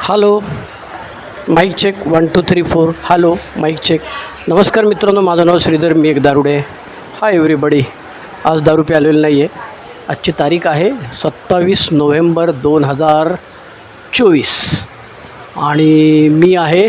Hello, mike check 1 2 3 4. Hello, mike check. नमस्कार मित्रांनो, माझं नाव श्रीधर, मी एक दारुडे. Hi everybody. आज दारू प्यालेलं नाही आहे. आजची तारीख आहे 27 नोव्हेंबर 2024 आणि मी आहे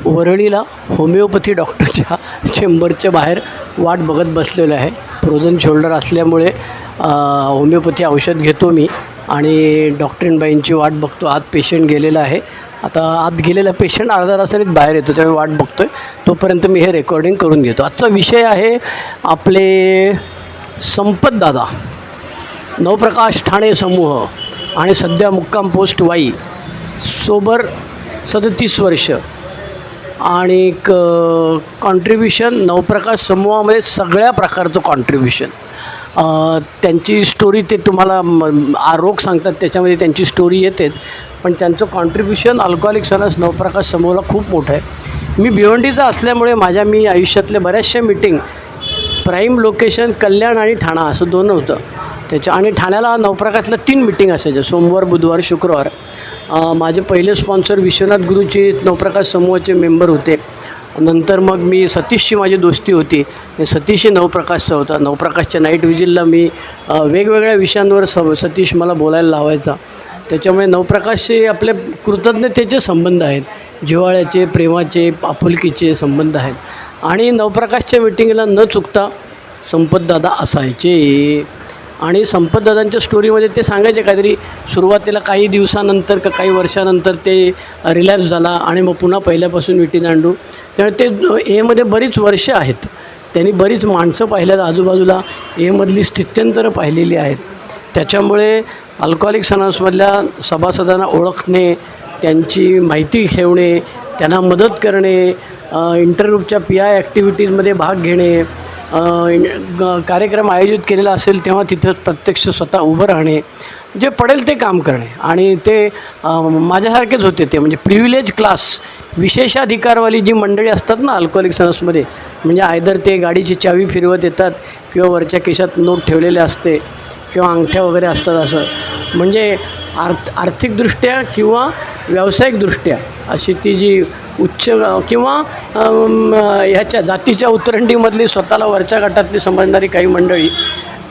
वरळीला होमिओपॅथी डॉक्टरच्या चेंबरच्या बाहेर वाट बघत बसलेलो आहे. फ्रोझन शोल्डर असल्यामुळे होमिओपॅथी औषध घेतो मी आणि डॉक्टरीनबाईंची वाट बघतो. आत पेशंट गेलेला आहे. आता आत गेलेला पेशंट अर्धा तासाने बाहेर येतो, त्यामुळे वाट बघतो आहे. तोपर्यंत मी हे रेकॉर्डिंग करून घेतो. आजचा विषय आहे आपले संपतदादा, नवप्रकाश ठाणे समूह आणि सध्या मुक्काम पोस्ट वाई, सोबर 37 वर्ष आणि कॉन्ट्रीब्युशन नवप्रकाश समूहामध्ये सगळ्या प्रकारचं कॉन्ट्रीब्युशन. त्यांची स्टोरी ते तुम्हाला रोग सांगतात, त्याच्यामध्ये त्यांची स्टोरी येतेच, पण त्यांचं कॉन्ट्रीब्युशन अल्कोहोलिक्स अनोनिमस नवप्रकाश समूहाला खूप मोठं आहे. मी भिवंडीचा असल्यामुळे मी आयुष्यातल्या बऱ्याचशा मीटिंग प्राईम लोकेशन कल्याण आणि ठाणा असं दोन होतं त्याच्या, आणि ठाण्याला नवप्रकाशला 3 मीटिंग असायच्या, सोमवार, बुधवार, शुक्रवार. माझे पहिले स्पॉन्सर विश्वनाथ गुरुजी नवप्रकाश समूहाचे मेंबर होते. नंतर मग मी सतीशची माझी दोस्ती होती. सतीशही नवप्रकाशचा होता. नवप्रकाशच्या नाईट विजिलला मी वेगवेगळ्या विषयांवर सतीश मला बोलायला लावायचा. त्याच्यामुळे नवप्रकाशचे आपले कृतज्ञतेचे संबंध आहेत, जिव्हाळ्याचे, प्रेमाचे, आपुलकीचे संबंध आहेत. आणि नवप्रकाशच्या मिटिंगला न चुकता संपतदादा असायचे. आणि संपतदादांच्या स्टोरीमध्ये ते सांगायचे काहीतरी सुरुवातीला काही दिवसानंतर का काही वर्षानंतर ते रिलॅप्स झाला आणि मग पुन्हा पहिल्यापासून विटीन आणू. त्यामुळे ते एमध्ये बरीच वर्ष आहेत. त्यांनी बरीच माणसं पाहिल्यात आजूबाजूला, एमधली स्थित्यंतरं पाहिलेली आहेत. त्याच्यामुळे अल्कोहोलिक्स अनोनिमसमधल्या सभासदांना ओळखणे, त्यांची माहिती ठेवणे, त्यांना मदत करणे, इंटरग्रुपच्या PI ॲक्टिव्हिटीजमध्ये भाग घेणे, कार्यक्रम आयोजित केलेला असेल तेव्हा तिथं प्रत्यक्ष स्वतः उभं राहणे, जे पडेल ते काम करणे. आणि ते माझ्यासारखेच होते. ते म्हणजे प्रिव्हिलेज क्लास, विशेषाधिकारवाली जी मंडळी असतात ना अल्कोहोलिक्स अनोनिमसमध्ये, म्हणजे आयदर ते गाडीची चावी फिरवत येतात किंवा वरच्या खिशात नोट ठेवलेले असते किंवा अंगठ्या वगैरे असतात. असं म्हणजे आर्थिकदृष्ट्या किंवा व्यावसायिकदृष्ट्या अशी ती जी उच्च किंवा ह्याच्या जातीच्या उतरंडीमधली स्वतःला वरच्या गटातली समजणारी काही मंडळी,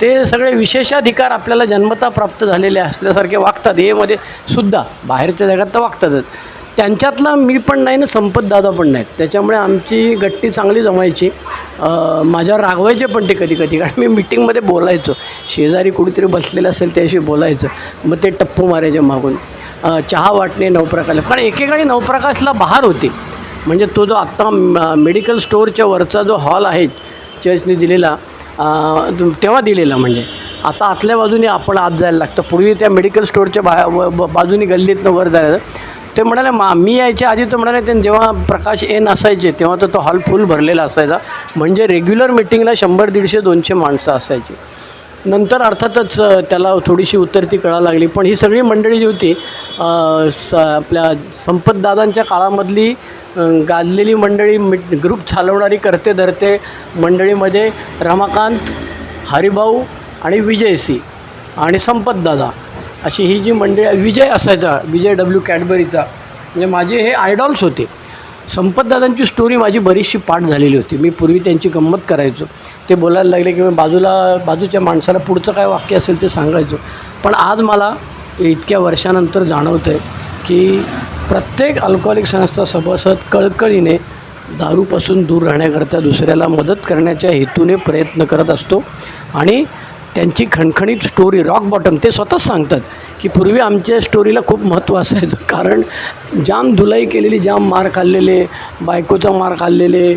ते सगळे विशेषाधिकार आपल्याला जन्मतः प्राप्त झालेले असल्यासारखे वागतात. हेमध्ये सुद्धा बाहेरच्या जगात तर वागतातच. त्यांच्यातला मी पण नाही ना, संपतदादा पण नाहीत. त्याच्यामुळे आमची गट्टी चांगली जमायची. माझ्यावर रागवायचे पण ते कधी कधी, कारण मी मिटिंगमध्ये बोलायचो, शेजारी कुणीतरी बसलेलं असेल त्याशी बोलायचं, मग ते टप्पू मारायचे मागून. चहा वाटणे नवप्रकाशला, कारण एकेकाळी नवप्रकाशला बहार होती. म्हणजे तो जो आत्ता मेडिकल स्टोअरच्या वरचा जो हॉल आहे चर्चने दिलेला, तेव्हा दिलेला, म्हणजे आता आतल्या बाजूने आपण आत जायला लागतं. पूर्वी त्या मेडिकल स्टोअरच्या बाजूने गल्लीतनं वर जायचं. ते म्हणाले मी यायच्या आधी तर म्हणाले ते जेव्हा प्रकाश असायचे तेव्हा तर तो हॉल फुल भरलेला असायचा. म्हणजे रेग्युलर मिटिंगला 100, 150, 200 माणसं असायची. नंतर अर्थातच त्याला थोडीशी उतरती कळा लागली. पण ही सगळी मंडळी जी होती आपल्या संपतदादांच्या काळामधली गाजलेली मंडळी, ग्रुप चालवणारी करते धरते मंडळीमध्ये रमाकांत, हरिभाऊ आणि विजयसी आणि संपतदादा अशी ही जी मंडळी, विजय असायचा, विजय W कॅडबरीचा, म्हणजे माझे हे आयडॉल्स होते. संपतदादांची स्टोरी माझी बरीचशी पाठ झालेली होती. मी पूर्वी त्यांची गंमत करायचो. ते बोलायला लागले की मी बाजूच्या माणसाला पुढचं काय वाक्य असेल ते सांगायचो. पण आज मला इतक्या वर्षानंतर जाणवतं आहे की प्रत्येक अल्कोहोलिक्स अनोनिमसचा सभासद कळकळीने दारूपासून दूर राहण्याकरता दुसऱ्याला मदत करण्याच्या हेतूने प्रयत्न करत असतो. आणि त्यांची खणखणीत स्टोरी, रॉक बॉटम, ते स्वतःच सांगतात की पूर्वी आमच्या स्टोरीला खूप महत्त्व असायचं, कारण जाम धुलाई केलेली, जाम मार खाल्लेले, बायकोचा मार खाल्लेले,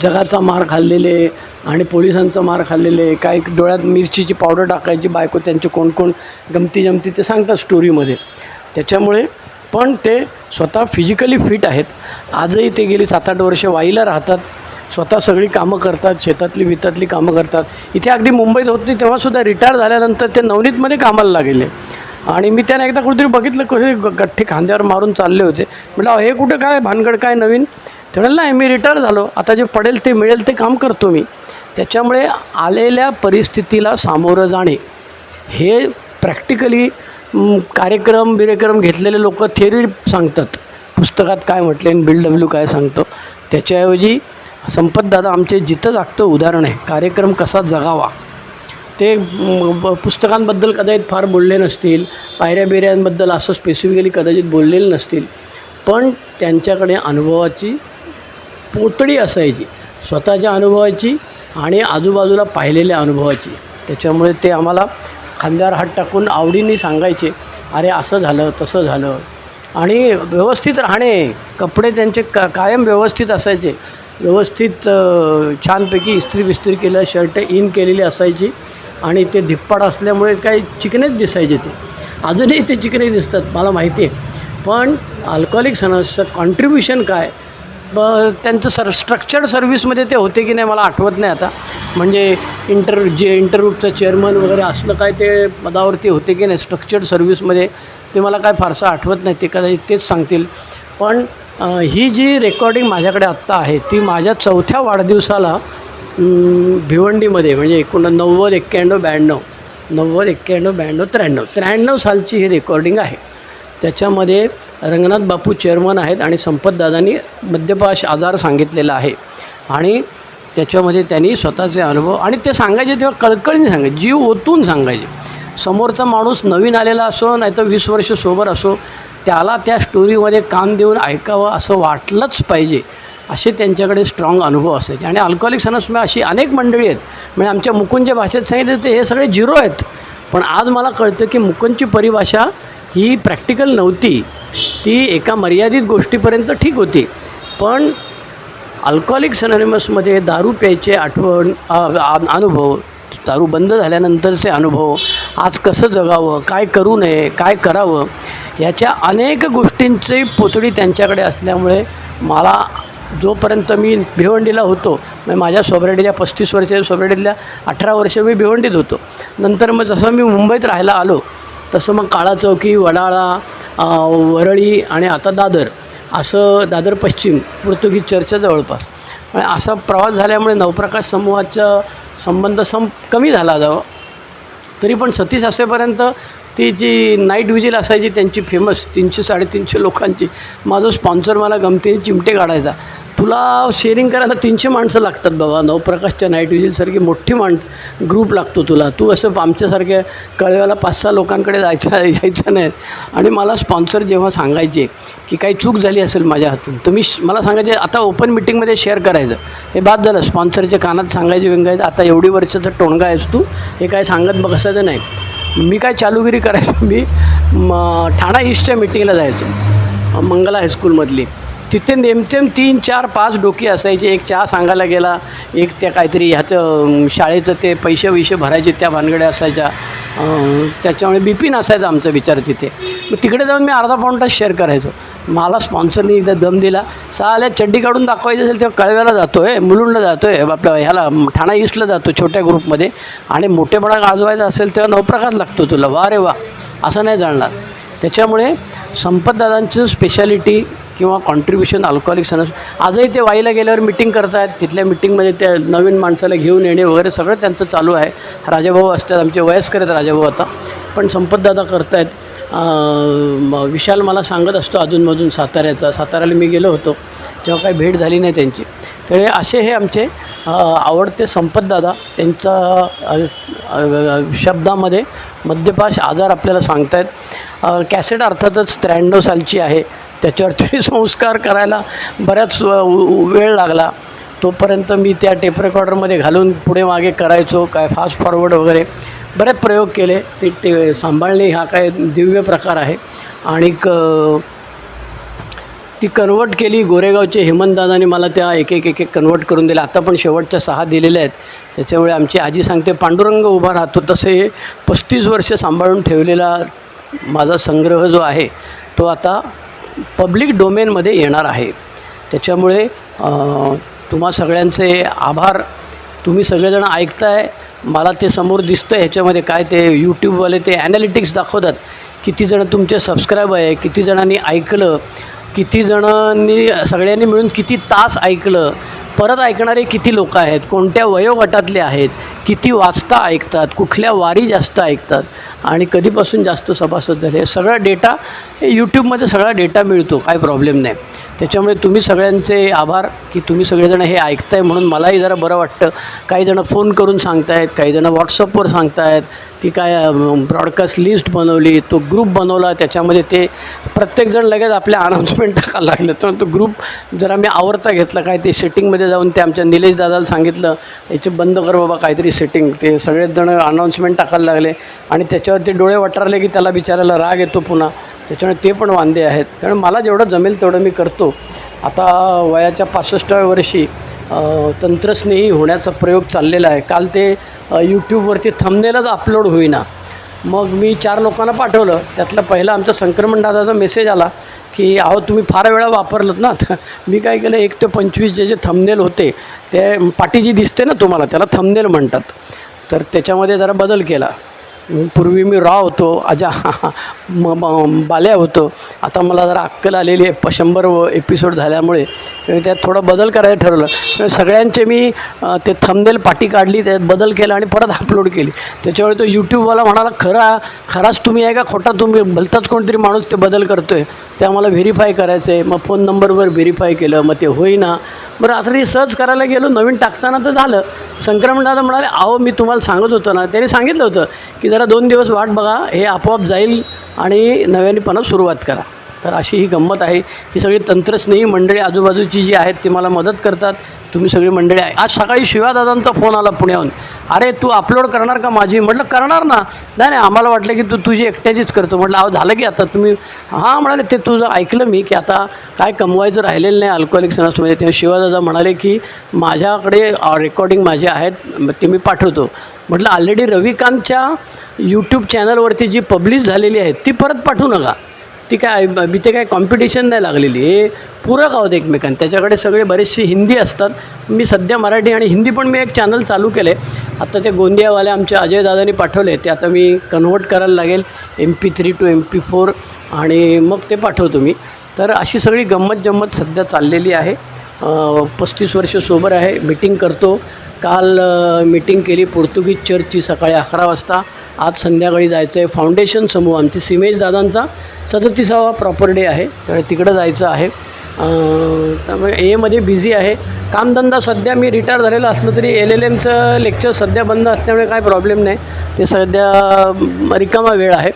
जगाचा मार खाल्लेले आणि पोलिसांचा मार खाल्लेले, काय डोळ्यात मिरचीची पावडर टाकायची बायको, त्यांचे कोण कोण गमती ते सांगतात स्टोरीमध्ये. त्याच्यामुळे पण ते स्वतः फिजिकली फिट आहेत. आजही ते गेली 7-8 वर्ष वाईला राहतात, स्वतः सगळी कामं करतात, शेतातली वितातली कामं करतात. इथे अगदी मुंबईत होती तेव्हासुद्धा रिटायर झाल्यानंतर ते नवनीतमध्ये कामाला लागले. आणि मी त्यांना एकदा कुठेतरी बघितलं, कसे गठ्ठे खांद्यावर मारून चालले होते. म्हटलं हे कुठं काय भानगड, काय नवीन? ते म्हणाले नाही, मी रिटायर झालो, आता जे पडेल ते मिळेल ते काम करतो मी. त्याच्यामुळे आलेल्या परिस्थितीला सामोरं जाणे हे प्रॅक्टिकली कार्यक्रम घेतलेले लोक थेअरी सांगतात, पुस्तकात काय म्हटले आणि बिल काय सांगतो. त्याच्याऐवजी संपतदादा आमचे जिथं जागतं उदाहरण आहे. कार्यक्रम कसा जगावा ते पुस्तकांबद्दल कदाचित फार बोलले नसतील, पायऱ्या असं स्पेसिफिकली कदाचित बोललेले नसतील, पण त्यांच्याकडे अनुभवाची पोतडी असायची, स्वतःच्या अनुभवाची आणि आजूबाजूला पाहिलेल्या अनुभवाची. त्याच्यामुळे ते आम्हाला खांद्यावर हात टाकून आवडीने सांगायचे, अरे असं झालं तसं झालं. आणि व्यवस्थित राहणे, कपडे त्यांचे कायम व्यवस्थित असायचे, व्यवस्थित छानपैकी इस्त्री बिस्त्री केलं, शर्ट इन केलेली असायची आणि ते धिप्पाड असल्यामुळे काही चिकनेच दिसायचे. ते अजूनही ते चिकने दिसतात मला माहिती आहे. पण अल्कोहोलिक्स अनोनिमसचं कॉन्ट्रीब्युशन काय, त्यांचं स्ट्रक्चर्ड सर्व्हिसमध्ये ते होते की नाही मला आठवत नाही आता, म्हणजे इंटरग्रुपचं चेअरमन वगैरे असलं काय ते पदावरती होते की नाही स्ट्रक्चर्ड सर्व्हिसमध्ये, ते मला काय फारसं आठवत नाही, ते कदाचित तेच सांगतील. पण ही जी रेकॉर्डिंग माझ्याकडे आत्ता आहे ती माझ्या 4थ्या वाढदिवसाला भिवंडीमध्ये, म्हणजे 93 सालची ही रेकॉर्डिंग आहे. त्याच्यामध्ये रंगनाथ बापू चेअरमन आहेत आणि संपतदादांनी मद्यपाश आजार सांगितलेला आहे. आणि त्याच्यामध्ये त्यांनी स्वतःचे अनुभव आणि ते सांगायचे तेव्हा कळकळीने सांगायचे, जीव ओतून सांगायचे. समोरचा माणूस नवीन आलेला असो नाही तर 20 वर्ष सोबर असो, त्याला त्या स्टोरीमध्ये कान देऊन ऐकावं असं वाटलंच पाहिजे, असे त्यांच्याकडे स्ट्रॉंग अनुभव असायचे. आणि अल्कोहोलिक्स अनोनिमस अशी अनेक मंडळी आहेत, म्हणजे आमच्या मुकुंदच्या भाषेत सांगितलं ते हे सगळे झिरो आहेत. पण आज मला कळतं की मुकुंदची परिभाषा ही प्रॅक्टिकल नव्हती, ती एका मर्यादित गोष्टीपर्यंत ठीक होती. पण अल्कोहोलिक्स अनोनिमसमध्ये दारू प्यायचे अनुभव, दारू बंद झाल्यानंतरचे अनुभव, आज कसं जगावं, काय करू नये, काय करावं, याच्या अनेक गोष्टींची पोतडी त्यांच्याकडे असल्यामुळे मला जोपर्यंत मी भिवंडीला होतो, माझ्या सोसायटीच्या 35 वर्षाच्या सोसायटीतल्या 18 वर्ष मी भिवंडीत होतो. नंतर मग जसं मी मुंबईत राहायला आलो तसं मग काळा चौकी, वडाळा, वरळी आणि आता दादर, असं दादर पश्चिम पोर्तुगीज चर्चच्या जवळपास असा प्रवास झाल्यामुळे नवप्रकाश समूहाचा संबंध कमी झाला जावं. तरी पण सतीश असेपर्यंत ती जी नाईट विजिल असायची त्यांची फेमस 300-350 लोकांची, माझं स्पॉन्सर मला गमतीने चिमटे काढायचा, तुला शेअरिंग करायला 300 माणसं लागतात बाबा, नवप्रकाशच्या नाईट विजिलसारखी मोठी ग्रुप लागतो तुला, तू असं आमच्यासारख्या कळव्याला 5-6 लोकांकडे यायचं नाही. आणि मला स्पॉन्सर जेव्हा सांगायचे की काही चूक झाली असेल माझ्या हातून, तुम्ही मला सांगायचे आता ओपन मिटिंगमध्ये शेअर करायचं, हे बाद झालं. स्पॉन्सरच्या कानात सांगायचे वेंगायचं, आता एवढी वर्षाचा टोणगा आहेस तू, हे काय सांगत बसायचं नाही. मी काय चालूगिरी करायचो, मी ठाणा ईस्टच्या मिटिंगला जायचो मंगला हायस्कूलमधली. तिथे नेमतेम 3, 4, 5 डोकी असायची. एक चहा सांगायला गेला, एक त्या काहीतरी ह्याचं शाळेचं ते पैसे भरायचे त्या भानगड्या असायच्या. त्याच्यामुळे बिपिन असायचा आमचा विचार तिथे. मग तिकडे जाऊन मी अर्धा पाऊण तास शेअर करायचो. मला स्पॉन्सरनी एकदा दम दिला, साल्या चड्डी काढून दाखवायचं असेल तेव्हा कळव्याला जातो आहे, मुलुंडला जातो आहे, आपल्या ह्याला ठाणा ईस्टला जातो छोट्या ग्रुपमध्ये, आणि मोठेपणा गाजवायचा असेल तेव्हा नवप्रकाश लागतो तुला, वा रे वा, असं नाही जाणणार. त्याच्यामुळे संपतदादांचं स्पेशालिटी किंवा कॉन्ट्रीब्युशन अल्कोहोलिक्स अनोनिमस, आजही ते वाईला गेल्यावर मिटिंग करत आहेत, तिथल्या मिटिंगमध्ये त्या नवीन माणसाला घेऊन येणे वगैरे सगळं त्यांचं चालू आहे. राजाभाऊ असतात, आमचे वयस्कर आहेत राजाभाऊ आता, पण संपतदादा करत आहेत. विशाल मला सांगत असतो अधूनमधून साताऱ्याला मी गेलो होतो तेव्हा काही भेट झाली नाही त्यांची. तर असे हे आमचे आवडते संपतदादा. त्यांचा शब्दामध्ये मद्यपाश आजार आपल्याला सांगतायत. कॅसेट अर्थातच 93 सालची आहे, त्याच्यावरती संस्कार करायला बऱ्याच वेळ लागला. तोपर्यंत मी त्या टेप रेकॉर्डरमध्ये घालून पुढे मागे करायचो, काय फास्ट फॉरवर्ड वगैरे बरेच प्रयोग केले. ते सांभाळणे हा काय दिव्य प्रकार आहे. आणि ती कन्वर्ट केली. गोरेगावचे हेमंतदादांनी मला त्या एक कन्वर्ट करून दिल्या. आता पण शेवटच्या 6 दिलेल्या आहेत. त्याच्यामुळे आमची आजी सांगते पांडुरंग उभा राहतो तसे 35 वर्ष सांभाळून ठेवलेला माझा संग्रह जो आहे तो आता पब्लिक डोमेनमध्ये येणार आहे. त्याच्यामुळे तुम्हा सगळ्यांचे आभार. तुम्ही सगळेजण ऐकताय, मला ते समोर दिसतं ह्याच्यामध्ये काय ते यूट्यूबवाले ते ॲनालिटिक्स दाखवतात, किती जण तुमचे सबस्क्राईब आहे, किती जणांनी ऐकलं, किती जणांनी सगळ्यांनी मिळून किती तास ऐकलं, परत ऐकणारे किती लोक आहेत, कोणत्या वयोगटातले आहेत, किती वाजता ऐकतात, कुठल्या वारी जास्त ऐकतात. आणि कधीपासून जास्त सभासद झाले, सगळा डेटा हे यूट्यूबमध्ये सगळा डेटा मिळतो, काय प्रॉब्लेम नाही. त्याच्यामुळे तुम्ही सगळ्यांचे आभार की तुम्ही सगळेजण हे ऐकताय, म्हणून मलाही जरा बरं वाटतं. काही जणं फोन करून सांगतायत, काही जणं व्हॉट्सअपवर सांगतायत की काय ब्रॉडकास्ट लिस्ट बनवली, तो ग्रुप बनवला, त्याच्यामध्ये ते प्रत्येकजण लगेच आपल्या अनाऊन्समेंट टाकायला लागले. तर तो ग्रुप जरा मी आवरता घेतला, काय ते सेटिंगमध्ये जाऊन ते आमच्या निलेश दादाला सांगितलं याचे बंद कर बाबा काहीतरी सेटिंग. ते सगळेच जण अनाऊन्समेंट टाकायला लागले आणि त्याच्यावर ते डोळे वटारले की त्याला बिचारायला राग येतो पुन्हा. त्याच्यामुळे ते पण वांदे आहेत. कारण मला जेवढं जमेल तेवढं मी करतो. आता वयाच्या 65व्या वर्षी तंत्रस्नेही होण्याचा प्रयोग चाललेला आहे. काल ते यूट्यूबवरती थंबनेलच अपलोड होईना. मग मी 4 लोकांना पाठवलं. त्यातला पहिला आमचा संक्रमण दादाचा मेसेज आला की अहो तुम्ही फार वेळा वापरलं ना. तर मी काय केलं, 1 ते 25 जे थंबनेल होते ते पाटी जी दिसते ना तुम्हाला, त्याला थंबनेल म्हणतात. तर त्याच्यामध्ये जरा बदल केला. पूर्वी मी रॉ होतो, बाल्या होतो. आता मला जरा अक्कल आलेली आहे 100 एपिसोड झाल्यामुळे. तर त्यात थोडा बदल करायचं ठरवलं. सगळ्यांचे मी ते थंबनेल पाटी काढली, त्यात बदल केला आणि परत अपलोड केली. त्याच्यामुळे तो यूट्यूबवाला म्हणाला खराच तुम्ही आहे का खोटा तुम्ही, भलताच कोणतरी माणूस ते बदल करतो आहे, ते आम्हाला व्हेरीफाय करायचं आहे. मग फोन नंबरवर व्हेरीफाय केलं, मग ते होईना. बरं आता ते सर्च करायला गेलो, नवीन टाकताना तर झालं. संक्रमण दादा म्हणाले अहो मी तुम्हाला सांगत होतो ना, त्यांनी सांगितलं होतं की जरा 2 दिवस वाट बघा, हे आपोआप जाईल आणि नव्याने पुन्हा सुरुवात करा. तर अशी ही गंमत आहे. ही सगळी तंत्रस्नेही मंडळी आजूबाजूची जी आहेत ती मला मदत करतात. तुम्ही सगळी मंडळी आहे. आज सकाळी शिवादादांचा फोन आला पुण्याहून, अरे तू अपलोड करणार का माझी? म्हटलं करणार ना. नाही आम्हाला वाटलं की तू तुझी एकट्याचीच करतो. म्हटलं अहो झालं की आता तुम्ही, हां म्हणाले ते तुझं ऐकलं मी की आता काय कमवायचं राहिलेलं नाही अल्कोहोलिक अनॉनिमसमध्ये. तेव्हा शिवादादा म्हणाले की माझ्याकडे रेकॉर्डिंग माझे आहेत ते मी पाठवतो. म्हटलं ऑलरेडी रविकांतच्या यूट्यूब चॅनलवरती जी पब्लिश झालेली आहे ती परत पाठवू नका. ती काय ते काय कॉम्पिटिशन नाही लागलेली, हे पूरक आहोत एकमेकांना. त्याच्याकडे सगळे बरेचसे हिंदी असतात. मी सध्या मराठी आणि हिंदी पण मी एक चॅनल चालू केले. आता ते गोंदियावाले आमच्या अजय दादांनी पाठवले, ते आता मी कन्व्हर्ट करायला लागेल MP3 to MP4 आणि मग ते पाठवतो मी. तर अशी सगळी गंमत सध्या चाललेली आहे. 35 वर्ष सोबर आहे. मीटिंग करतो. काल मीटिंग केली पोर्तुगीज चर्चची सकाळी 11 वाजता. आज संध्याकाळी जायचं आहे फाउंडेशन समूह, आमची सिमेश दादांचा 37वा प्रॉपर डे आहे, तर तिकडं जायचं आहे. त्यामुळे एमध्ये बिझी आहे. कामधंदा सध्या मी रिटायर झालेला असलो तरी LLMचं लेक्चर सध्या बंद असल्यामुळे काय प्रॉब्लेम नाही. ते सध्या रिकामा वेळ आहे.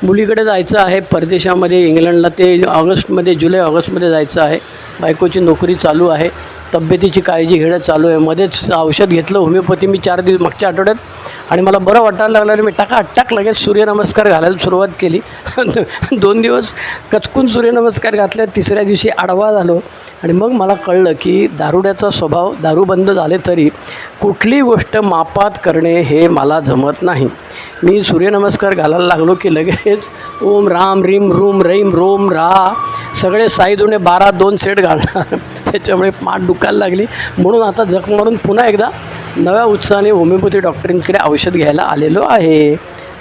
मुलीकडे जायचं आहे परदेशामध्ये, इंग्लंडला. ते जुलै ऑगस्टमध्ये जायचं आहे. बायकोची नोकरी चालू आहे. तब्येतीची काळजी घेणं चालू आहे. मध्येच औषध घेतलं होमिओपॅथी मी 4 दिवस मागच्या आठवड्यात, आणि मला बरं वाटायला लागलं. मी टाक लगेच सूर्यनमस्कार घालायला सुरुवात केली. 2 दिवस कचकून सूर्यनमस्कार घातल्या. 3ऱ्या दिवशी आडवा झालो आणि मग मला कळलं की दारुड्याचा स्वभाव, दारू बंद झाले तरी कुठली गोष्ट मापात करणे हे मला जमत नाही. मी सूर्यनमस्कार घालायला लागलो की लगेच ओम राम रीम रूम रहीम रोम रा सगळे साई दुणे 12 2 सेट घालणार. त्याच्यामुळे पाठ दुखायला लागली. म्हणून आता जख मारून पुन्हा एकदा नव्या उत्साहाने होमिओपॅथी डॉक्टरांकडे औषध घ्यायला आलेलो आहे.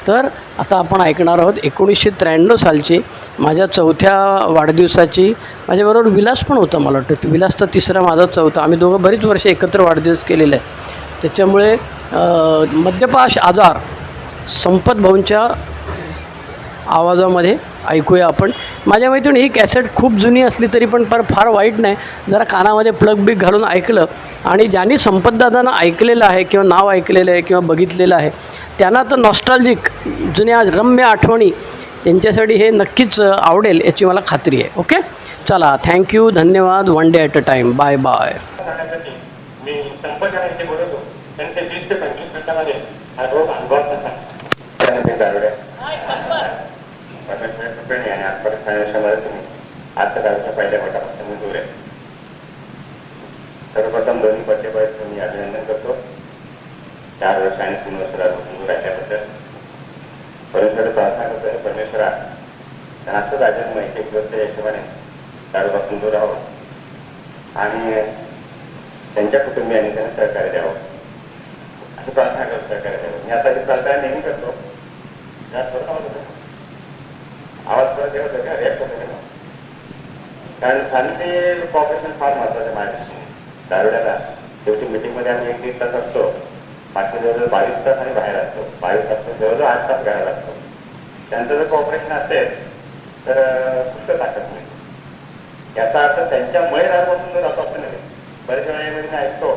तर आता आपण ऐकणार आहोत 1993 सालची माझ्या 4थ्या वाढदिवसाची. माझ्याबरोबर विलास पण होता, मला वाटतं विलासचा 3रा माझा 4था. आम्ही दोघं बरीच वर्ष एकत्र वाढदिवस केलेले आहेत. त्याच्यामुळे मद्यपाश आजार संपत भाऊंच्या आवाजामध्ये ऐकूया आपण. माझ्या माहितीने ही कॅसेट खूप जुनी असली तरी पण फार वाईट नाही. जरा कानामध्ये प्लग बिग घालून ऐकलं, आणि ज्यांनी संपतदादांना ऐकलेलं आहे किंवा नाव ऐकलेलं आहे किंवा बघितलेलं आहे त्यांना तर नॉस्टॅल्जिक जुन्या रम्य आठवणी त्यांच्यासाठी हे नक्कीच आवडेल याची मला खात्री आहे. ओके चला, थँक्यू, धन्यवाद. One day at a time. Bye bye. मी संपतदादांशी बोलतो. त्यांचे 20 ते 25 मिनिटांमध्ये हा रोग अनुभवाचा आणि आजपर्यंत आयुष्यामध्ये तुम्ही आजच्या पहिल्या गटापासून दूर आहे. सर्वप्रथम दोन्ही पद्यपासून मी अभिनंदन करतो 4 वर्ष आणि 3 वर्ष दूर राहिल्याबद्दल. परमेश्वर प्रार्थना करतो परमेश्वरा असंच अजून माहिती उपलब्ध हिशोबाने दारूपासून दूर राहावं आणि त्यांच्या कुटुंबियांनी त्यांना सहकार्य द्यावं अशी प्रार्थना करतो. सहकार्य द्यावं मी आता प्रार्थना नेहमी करतो. आवाज परत येत होता का? रेप होतं का? कारण शांती कॉपरेशन फार महत्वाचं आहे माझ्या दारुड्याला. शेवटी मीटिंगमध्ये आम्ही 1-1.5 तास असतो, बाकी जवळजवळ 22 तास आणि बाहेर असतो. 22 तास जवळजवळ 8 तास घरात असतो. त्यांचं जर कॉपरेशन असेल तर पुष्कळ ताकद नाही. याचा अर्थ त्यांच्यामुळे राजपासून जर असं नाही. बरेच वेळा मी ऐकतो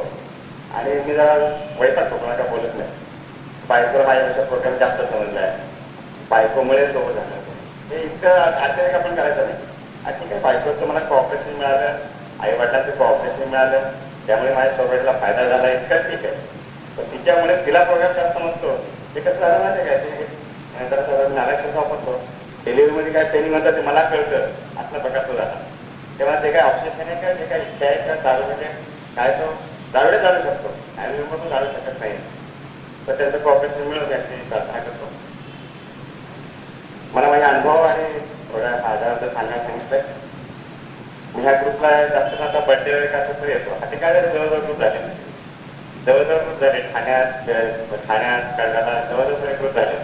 आणि मी जरा वैतागतो, कोणाला काय बोलत नाही. बायकोला माझ्यापेक्षा प्रोग्राम जास्त समजला आहे, बायकोमुळे सोबत झालं, हे इतकं अचानक आपण करायचं नाही. आणि ठीक आहे, बायकोचं मला कॉपरेशन मिळालं, आई वडिलांचं कॉपरेशन मिळालं, त्यामुळे माझ्या सोबतीला फायदा झाला, इतकं ठीक आहे. पण तिच्यामुळे तिला प्रोग्राम जास्त नसतो. ते कसं झालं माहिती काय, ते जरा नारायण वापरतो. डिलिव्हरीमध्ये काय ट्रेनिंग होतं ते मला कळतं, असला प्रकार तो झाला. तेव्हा ते काय ऑब्जेक्शन आहे का, जे काय इच्छा आहे का चालू म्हणजे काय तो दारुडे चालू शकतो, ॲम्ब्युलन्समधून चालू शकत नाही. तर त्यांचं कॉपरेशन मिळून याची प्रार्थना करतो. मला माझे अनुभव आणि थोड्या आजाराबद्दल सांगायला सांगितलंय. मी ह्या ग्रुपला जास्त आता बर्थडे वगैरे का तसं येतो. आता काय झालं, जवळजवळ ग्रुप झाले, जवळजवळ ग्रुप झाले. ठाण्यात कळगाला जवळजवळ सगळे ग्रुप झाले.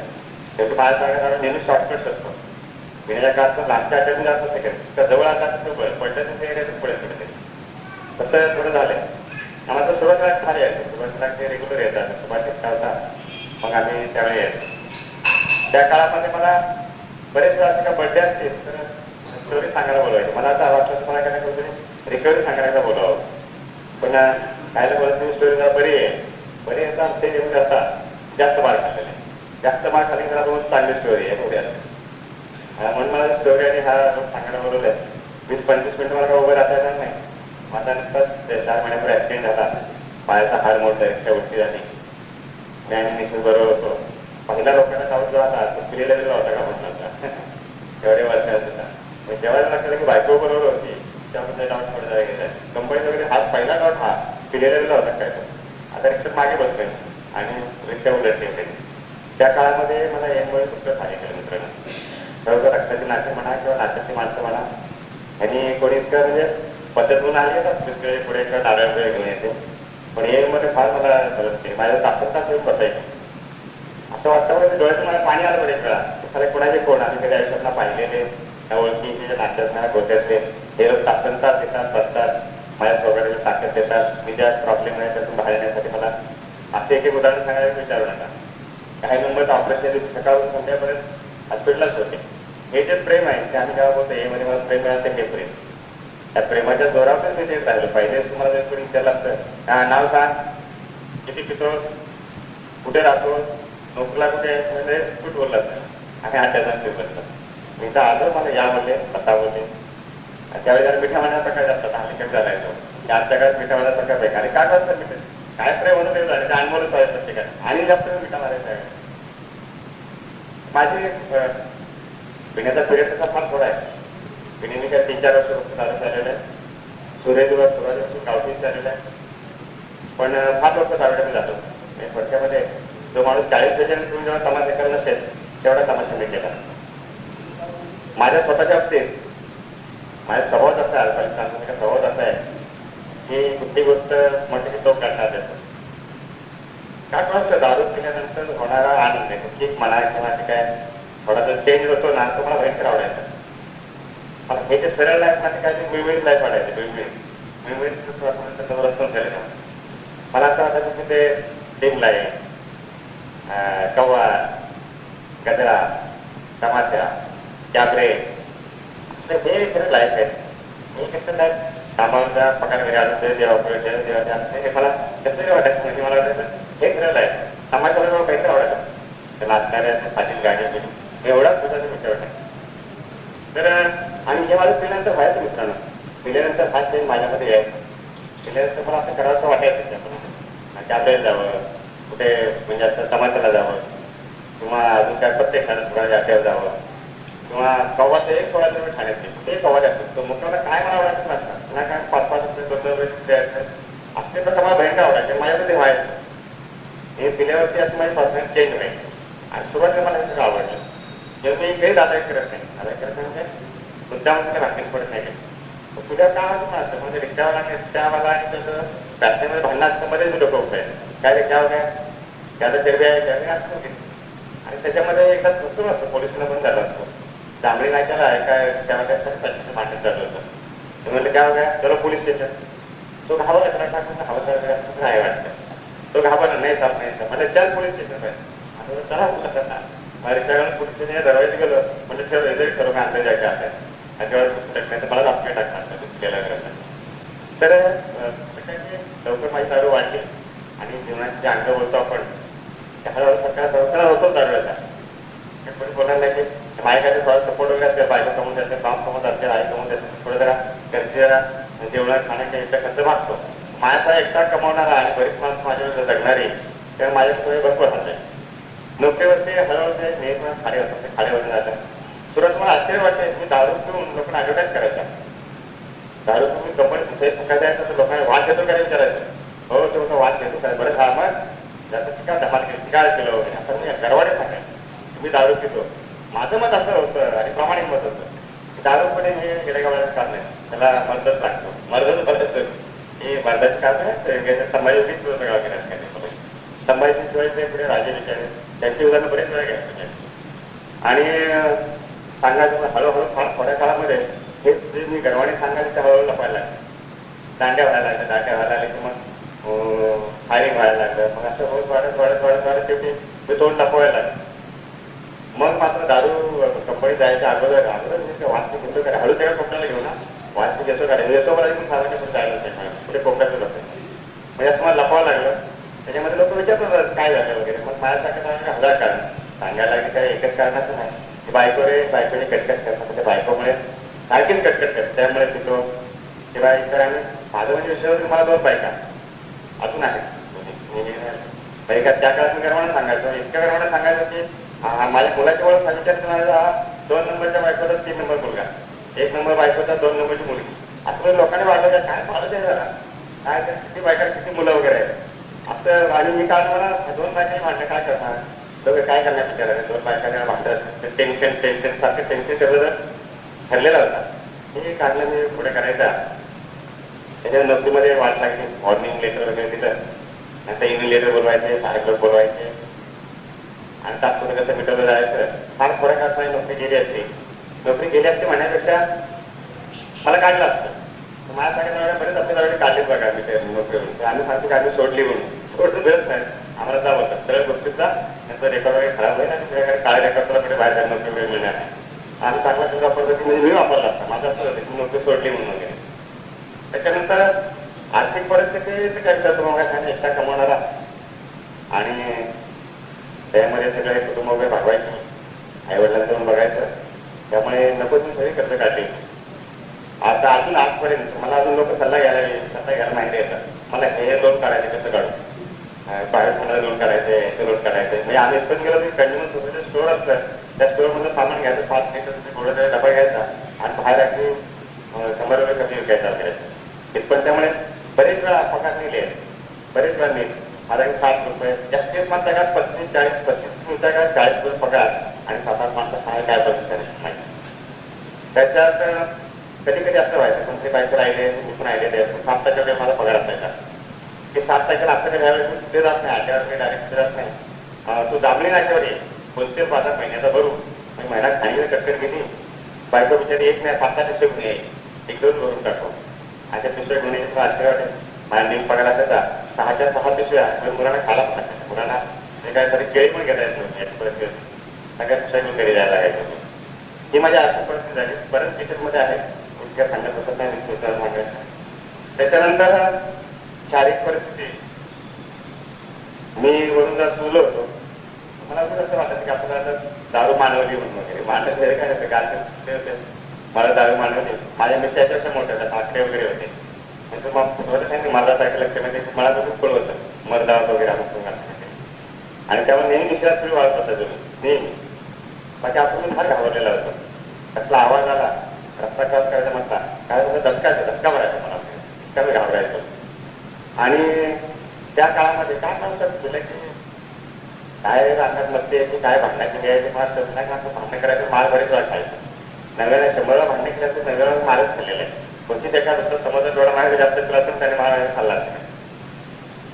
शेवटी माझ्या सांगायला नेहमी शॉर्टकट असतो. विण्याच्या काळात लांबच्या अटेंड जात नसते का, जवळ आता पडलं ते पुढे पडते, तसं थोडं झालं. आम्हाला सुरुवातीला खाली यायचं, सुरुवातीला ते रेग्युलर येतात, सुरुवातीत होता. मग आम्ही त्यावेळी यायचो. त्या काळामध्ये मला बरेच वेळा का बर्थडे असतील तर स्टोरी सांगायला बोलवायची. मला असं वाटलं मला काय कुठेतरी रिकव्हरी सांगायला बोलावं. पण कायला बोलत तुम्ही स्टोरी जरा बरी आहे आता ते येऊन जाता जास्त मार्क खाल्लेले, जास्त मार्क खाली जरा दोन चांगली स्टोरी आहे थोड्या. म्हणून मला स्टोरी आणि हा सांगायला बोलवलंय. 20-25 मिनिटं मला उभं राहता येणार नाही. माझा नुकताच 4 महिन्यापूर्वी ऍक्सिडेंट झाला, पायाचा हाड मोडला, रिक्षा उलटी झाली. मी आणि मिसेस बरोबर होतो. पहिल्या लोकांना डाऊट जो होता तो फिरलेला होता का म्हणून होता, एवढे वर्षाचा होता. मग जेव्हा लक्षात की बायको बरोबर होती त्यामध्ये डाऊट थोडा जरा घेतला. कंपनीत वगैरे हा पहिला डाऊट हा फिरलेला होता काय तो. आता रिक्षात मागे बसतोय आणि रिक्षा उलटली होती. त्या काळामध्ये मला यामुळे खूप सांगितलं मित्रांनो. बरोबर रक्ताची नाते म्हणा किंवा नात्याची माणसं म्हणा, आणि कोणी इतकं म्हणजे पद्धत म्हणून आली येतात पुढे किंवा नारळ वगैरे घेऊन येते. पण हे मध्ये फार मला मदत केली. माझ्या ताकद येऊन बसायची. असं वाटतं म्हणजे डोळ्यातून मला पाणी आलं बरेच वेळा. एखाद्या कोणाचे कोण आम्ही कधी आयुष्यातला पाहिलेले त्या ओळखीचे नात्यात गोत्यातले हे लोक ताकदतात देतात, बसतात, माझ्या स्वतःला ताकद देतात. मी ज्या प्रॉब्लेम आहे त्यातून बाहेर येण्यासाठी मला असे एक उदाहरण सांगायला विचारू नका. काही नंबर ऑपरेशन सकाळून संध्यापर्यंत हॉस्पिटलच होते. हे जे प्रेम आहे ते आम्ही जेव्हा बोलतो हे मध्ये मला प्रेम मिळालं ते प्रेम, त्या प्रेमाच्या जोरावर मी देत राहिलो. पहिले तुम्हाला जर कोणी विचारलं असतं नाव सांग, किती पितो, कुठे राहतो, नोकरीला कुठे म्हणजे कुठे बोलला आणि 8 जणांचे बसतात. मी तर आलो, मला या बोलले, स्वतः बोलले. त्यावेळी जरा मिठा मारण्याचा प्रकार असतात, आम्ही कमी झालायचो. त्या आजच्या काळात मिठा मारण्याचा प्रकार आहे. आणि काय करतात मिठा, काय प्रेम होतं ते झाले, ते अनमोलच आहे प्रत्येकाने. आणि जास्त मिठा मारायचा आहे. माझी पिण्याचा पिरियड तसा फार थोडा आहे. पिण्याने काय 3-4 वर्ष चालू झालेलं आहे. सुरेंद्र सुरुवातीपासून गावठी झालेलं आहे. पण फार लोक चालवण्यामध्ये जातो. फटक्यामध्ये जो माणूस 40 तुम्ही जेव्हा तमाशा करत नसेल तेवढा तमाशा मी केला. माझ्या स्वतःच्या बाबतीत माझा स्वभाव असा आहे, अल्पालिक स्वभाव असा आहे की कुठली गोष्ट म्हटलं की तो करणार येतो. काय कळतं दारू पिल्यानंतर होणारा आनंद आहे, कुठली मना किंवा काय थोडासा चेंज होतो ना, तो मला भयंकर आवडायचा. मला हे जे सरळ लाईफ मध्ये काय ते मिळमिळीत लाईफ वाढायचं, मिळमिळीत रस्तून झालेलं. मला असं वाटायचं की ते डिम लाईफ, कव्वा, गजरा, तमाशा, कॅबरे, हे खरं लाईफ आहे. हे कसं लाईफ कामाचा पगार घरी आलो ते देवाच्या हे मला कसं वाटायचं. म्हणजे मला वाटायचं हे खरं लाईफ. तमाशाला मला काहीतरी आवडायचं, ते नाचणाऱ्या पाटील गाडी मी एवढाच दुधाचा मित्र वाटायचं. तर आणि हे माझं पिल्यानंतर व्हायचं मित्रांनो, पिल्यानंतर हा चेंज माझ्यामध्ये यायचं. पिल्यानंतर मला असं करावं वाटायचं त्याप्रमाणे कॅबरेला जावं, कुठे म्हणजे असं तमाशाला जावं, किंवा अजून काय प्रत्येक ठाण्यात थोडा आठ्यावर जावं, किंवा कव्वाचं एक थोडा जर ठाण्यात ते कव्वा जास्त तो मुलाला काय मला आवडायचं नसतं. पुन्हा काय 5-5 रुपये असले तर मला भयंकर आवडायचे. माझ्यामध्ये व्हायचं हे पिल्यावरती असं माझी पर्सनल चेंज व्हायचं. आणि सुरुवातीला मला हे सगळं आवडलं. जेव्हा मी काही दादा करत नाही, म्हणजे मुद्दामध्ये भाकरी पडत नाही. तुझ्या काय असं म्हणजे रिक्षावाला आणि रिक्षावाला आणि त्याचं पॅसेंजर भांडणं असतं मध्ये डोकं उठायचं. काय रिक्षावर काय त्याचं चरबी आहे त्याने असतो की. आणि त्याच्यामध्ये एकदा सुचून असतं पोलिसला पण झालं असतो. जांभळी नाक्याला आहे काय त्याला काय भांडण झालं होतं. ते म्हणलं काय चलो पोलीस स्टेशन. तो घाबरला, त्याला टाकून हवं नाही वाटतं. तो घाबरला, नाही चाल नाही म्हणजे चल पोलीस स्टेशन पाहिजे. चला मुलं करणार रिक्षाकडून पुढचे दरवाजे गेलो म्हणजे ठेव जरी ठरवून आणलं जायचं आहे त्याच्यावर मला आपले टाकणार दुसऱ्याला गरज तर लवकर माझी दारू वाढली आणि जीवनाचे जे अंग बोलतो आपण हळूहळू सकाळ होतो दारूचा कोणी बोलायला की माझ्याकडे थोडा सपोर्ट वगैरे असते बायको कमवून जाते काम कमवत असते आई कमवून जाते थोडं जरा घरचे जरा जेवणात खाण्याच्या एकटा खर्च मागतो माझ्याचा एकटा कमवणारा आणि बरीच माणसं माझ्यावर जगणारी तेव्हा माझ्यासोबत भरपूर झाले नोकरीवरती हळूहळू ते नेहमी खाडे होतात ते खाडेवरती जातात सुरुवात मला आश्चर्य वाटते मी दारू पिऊन लोकांना ॲडव्हर्टाईज करायचा दारू तुम्ही कंपनी कुठे सकाळ द्यायचं तर लोकांना वाद घेतो काय विचारायचं हो तो वाद घेतो काय बरं हा मग जास्त काय धमाल केली काय केलं वगैरे असं मी गरवाडे सांगायचं मी दारू पितो माझं मत असं होतं आणि प्रामाणिक मत होतं दारूपणे हे गेल्यागावाला काम नाही त्याला मर्दच लागतो मर्दच बदलत हे मर्दाचे काम आहे संभाजीची सगळा केला संभाजी शिवाय ते पुढे राजे विचारे त्यांची उदाहरणं बरेच वेळा घ्यायचे आणि सांगायचं हळूहळू फार थोड्या काळामध्ये हे जे मी गरवाणी सांगायचं ते हळूहळू लपायला लागलं दांड्या व्हायला लागल्या की मग फायरिंग व्हायला लागलं मग असं होत वाढत शेवटी ते तोंड लपवायला लागलं मग मात्र दारू कंपनी जायच्या अगोदर वाचते घेतो का हळू त्या कोपऱ्याला घेऊ ना वाचते घेतो का येतो मला पण साधारण पुढे जायला पुढे कोपऱ्याचं लोक म्हणजे असं मला लपवावं लागलं त्याच्यामध्ये लोक विचारतात काय झालं वगैरे मग माझ्यासाठी हजार कारण सांगायला लागले काय एकच कारणाचं नाही की बायकोने कटकट करतात त्या बायकोमुळे सारखीच कटकट करतात त्यामुळे तिथं किंवा इतर आणि माझं म्हणजे विषयावर मला 2 बायका अजून आहे बायका त्या काळात मी गर्वाने सांगायचो इतक्या गर्वाने सांगायचं की माझ्या मुलाची ओळख सांगितलं माझा 2 नंबरच्या बायकोचा 3 नंबर मुलगा 1 नंबर बायकोचा 2 नंबरची मुलगी असं लोकांनी वाढवलं काय फारच आहे जरा काय किती बायका किती मुलं वगैरे आहेत असं आणि मी काल मला 2 बायकांनी भांडणं काय करणार दोघं काय करण्यात विचारायचं 2 बायकांना भांडत टेन्शन सारखं टेन्शन तेवढं ठरलेला होता हे काढलं मी पुढे करायचा त्याच्या नोकरीमध्ये वाट लागली मॉर्निंग लेटर वगैरे तिथं नंतर इव्हिनिंग लेटर बोलवायचे सायकल बोलवायचे आणि तात्पुरतं कसं मिटवलं जायचं फार थोड्या काळात माझी नोकरी गेली असते म्हणण्यापेक्षा मला काढलं असतं माझ्यासाठी बरेच आपल्याला काढलीच बघा मी ते नोकरीवरून आम्ही सांगतो की आम्ही सोडली म्हणून सोडलं बेस्ट नाही आम्हाला जावं होतं सगळ्या गोष्टीचा त्यांचा रेकॉर्ड वगैरे खराब होईल आणि तुझ्याकडे काळे रेकॉर्ड तुला कुठे बाहेर नोकरी मिळणार नाही आम्ही चांगला तुझा पद्धतीने मी वापरला असता माझं असं होतं की नोकरी सोडली म्हणून वगैरे त्याच्यानंतर आर्थिक परिस्थिती करतात तुम्हाला एकटा कमवणारा आणि त्यामध्ये सगळे कुटुंब वगैरे भागवायचे आईवडिलांचं पण बघायचं त्यामुळे नको ती सगळी कर्ज काढली आता अजून आजपर्यंत मला अजून लोक सल्ला घ्यायला माहिती येतात मला हे लोन काढायचे कसं काढू बाहेर कोणाला लोन करायचे हे लोन करायचे म्हणजे आम्ही इथून गेलो की कंटिन्यू स्वतःचे स्टोअर असतं त्या स्टोअरमधलं सामान घ्यायचं 5 लिटर थोडं डबा घ्यायचा आणि बाहेर अगदी 100 रुपये कधी विकायचा वगैरे पण त्यामुळे बरेच वेळा पगार नेले बरेच वेळा नेले माझा 60 रुपये जास्तीत मात्र का 35-40 तुमच्या का 40 रुपये पगार आणि 7-8 माणसं काय बघितलं नाही त्याच्यात कधी कधी असं व्हायचं कोणते बायको राहिले मी पण राहिले 7 टक्के मला पगार असायचा की 7 तारखेला आपल्याकडे ह्यावेळेस कुठे जात नाही 8 रुपये डायरेक्ट कुठे जात नाही तू दाबली नाच्यावर ये कोणते बाजार महिन्याचा भरू मी महिना खाली कटकट गेली बायको बिचारी 1 नाही 7-8 पिशे घेऊन यायची 1-2 भरून टाकतो अशा पिशव्या घेऊन यायचं आश्चर्य वाटेल माझ्या नेम पगार असायचा 6च्या 6 पिशव्या मुलांना खायला पण टाकायचं मुलांना हे काय तरी केळी पण घेता येत नव्हती सगळ्या पिशव्या घेऊन घरी जायला लागायचं ही माझी आर्थिक परिस्थिती झाली बरेच टीचरमध्ये आहे इतक्या सांगत होत नाही सांगायचं त्याच्यानंतर शारीरिक परिस्थिती मी वरून जर सुलो होतो मला असं वाटायचं की आपल्याला दारू मानवली म्हणून वगैरे मांडत वगैरे काय होतं गारते होते मला दारू मानवली माझ्या मित्राच्या मोठ्या होत्या आकडे वगैरे होते म्हणजे मग सांगितलं मला सारखं लक्ष म्हणजे मला तर खूप कळ होतं मरदा वगैरे आणि त्यामुळे नेहमी दुसऱ्या तुम्ही वाढत होता तुम्ही नेहमी बाकी आपण फार घाबरलेला होतो कसला आवाज आला रस्ता क्रॉस करायचा म्हटला काय धक्का भरायचा मला इतका मी घाबरायचो आणि त्या काळामध्ये काय म्हणतात तुला की काय रांगात मस्ती यायची काय भांडणाची घ्यायची मला नाही का भांडण करायचं माल बरेच वाटायचं नव्याने 100 भांडण केलं तर नव्यानं मालच खाल्लेलं आहे कोणती एका दुसरं समजा जेवढा माल जास्त केला असेल त्याने माल खाल्ला नाही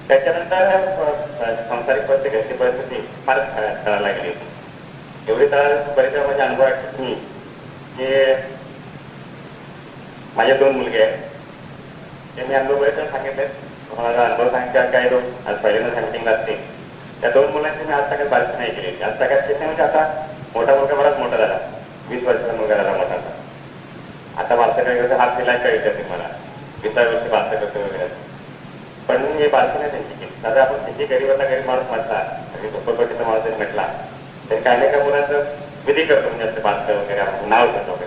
त्याच्यानंतर सांसारिक परिस्थिती घरची परिस्थिती फारच तळायला गेली एवढी तळायला बरेच माझ्या अनुभव आहेत मी की माझे 2 मुलगे आहेत ते मी अनुभव बरेच सांगितले माझा अनुभव सांगितला काय आज पहिल्यांदा सांगितलं असते त्या 2 मुलांची मी आज सगळ्यात बारशी नाही केली. आज सगळ्यात केली म्हणजे आता मोठा मुलगा बराच मोठा झाला, 20 वर्षाचा मुलगा झाला मोठा. आता बारसा काय हात दिलाय का विचारते मला 20 वर्षी बारसा करतो वगैरे. पण मी हे बारशी नाही त्यांची केली. साधा आपण किती गरीबाला गरीब माणूस म्हटला आणि झोपडपट्टीचा माणूस जरी म्हटला तरी काही नाही का मुलांचं विधी करतो, म्हणजे असं बारसं वगैरे आपण नाव घेतो वगैरे.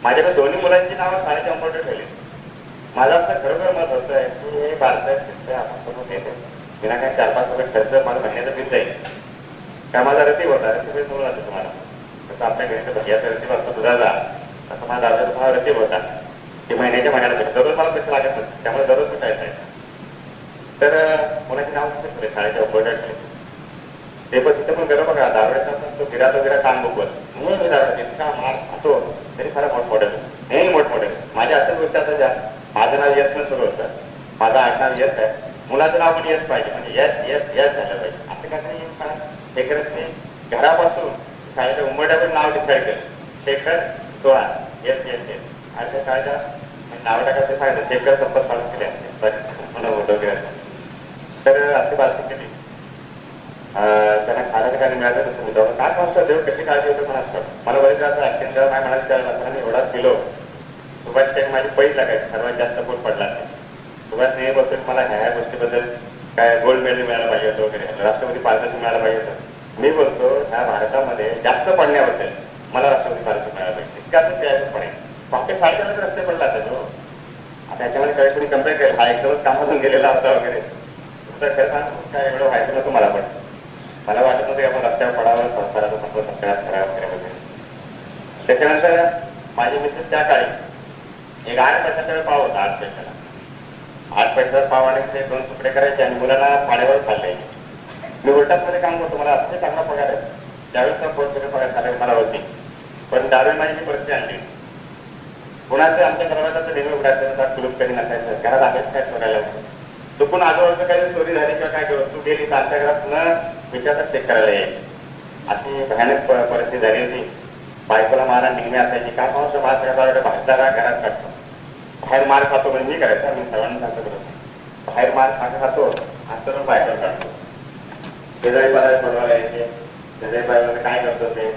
माझ्याकडे दोन्ही मुलांची नावं शाळेच्या अंबोटे ठेवली. माझं असं खरोखर मत होतं आहे की हे बारसं आपण करून येतो बिना काही 4-5 रुपये खर्च मला महिन्याचा बिल जाईल. का माझा रतीब होता, रतीब समोर जातो तुम्हाला, तसं आपल्या घरी भैयाचा रतीब असतो दुधाचा, तसं माझा दादाचा तुम्हाला रतीब होता की महिन्याच्या महिन्याला दररोज मला पैसे लागत नसते, त्यामुळे दररोज सुटायचं आहे. तर मुलाची नाव तिथे ठेवले शाळेच्या अंबोटे ठेवले. ते पण तिथे पण गरम बघा दारुड्याचा तो गिरात वगैरे कान बुकवत मी दारुडा इतका मार खातो तरी फार मोठमोठे नाही मोठमोठे. माझ्या असं गोष्टी आता ज्या माझं नाव यश पण सुरू होतं, माझं आडनाव यश आहे, मुलाचं नाव पण यश पाहिजे, म्हणजे यश यश यश झालं पाहिजे. असं काय नाही हे करत मी घरापासून शाळेच्या उंबरड्या पण नाव डिसाईड केलं, शेखर सोळा यश यश यश. आणि त्या शाळेच्या नाव टाकायचं सांगितलं शेखर संपत पालन केले मला वगैरे. तर अशी बातमी केली. त्यांना खायला काय मिळालं तसं मी जाऊन काय वाजता देव कशी काळजी होतं मला असतं. मला बरेच असं ऍक्सिडेंट करा नाही म्हणायचं त्याला मी एवढाच किलो सुभाष त्यांनी माझी पैस लागायची सर्वात जास्त पोट पडला. सुभाष नेहमी बसून मला ह्या गोष्टीबद्दल काय गोल्ड मेडल मिळायला पाहिजे होतं वगैरे, राष्ट्रपती पारितोषिक मिळायला पाहिजे होतं. मी बोलतो ह्या भारतामध्ये जास्त पडण्याबद्दल मला राष्ट्रपती पारितोषिक मिळायला पाहिजे, इतक्याच द्यायचं पडेल. मागच्या 4.5 रस्ते पडला तो. आता याच्यामध्ये काही कोणी कंप्लेंट केली हा एकदमच कामातून गेलेला होता वगैरे. तुमचं खरं सांग काय एवढं व्हायचं नव्हतं मला, पण मला वाटत नव्हतं की आपण रस्त्यावर पडावं संसाराचं संपलं सगळ्यात खराब वगैरे वगैरे. त्याच्यानंतर माझी मिसेस त्या काळी एक 8 पैशाचा पाव होता, 8 पैशाला 8 पैशाचा पाव आणि ते 2 तुकडे करायचे आणि मुलांना फाड्यावर खाल्ले. मी उलटामध्ये काम करतो, मला अतिशय चांगला पगार आहे. त्यावेळेस पोट पगार झाले मला होती, पण दारू माझी मी परिस्थिती आणली. कुणाचं आमच्या दरवाजाचं नेहमी उघडायचं कुलूप कधी नसायचं, घरात अभ्यास काय करायला चुकून आजूबाजूला काही चोरी झाली किंवा काय वस्तू गेली तर आमच्या घरात न विचारता चेक करायला यायची. अशी भयानक परिस्थिती झाली होती. बायकोला मारा नेहमी असायची, काय माणूस भाजदारा घरात काढतो, बाहेर मार खातो म्हणजे मी करायचा. मी सर्वांना सांगतो बाहेर मार खातो असं बायकोला काढतो. शेजारी बाजारी पडवायला यायचे, शेजारी बाजाराला काय करतो ते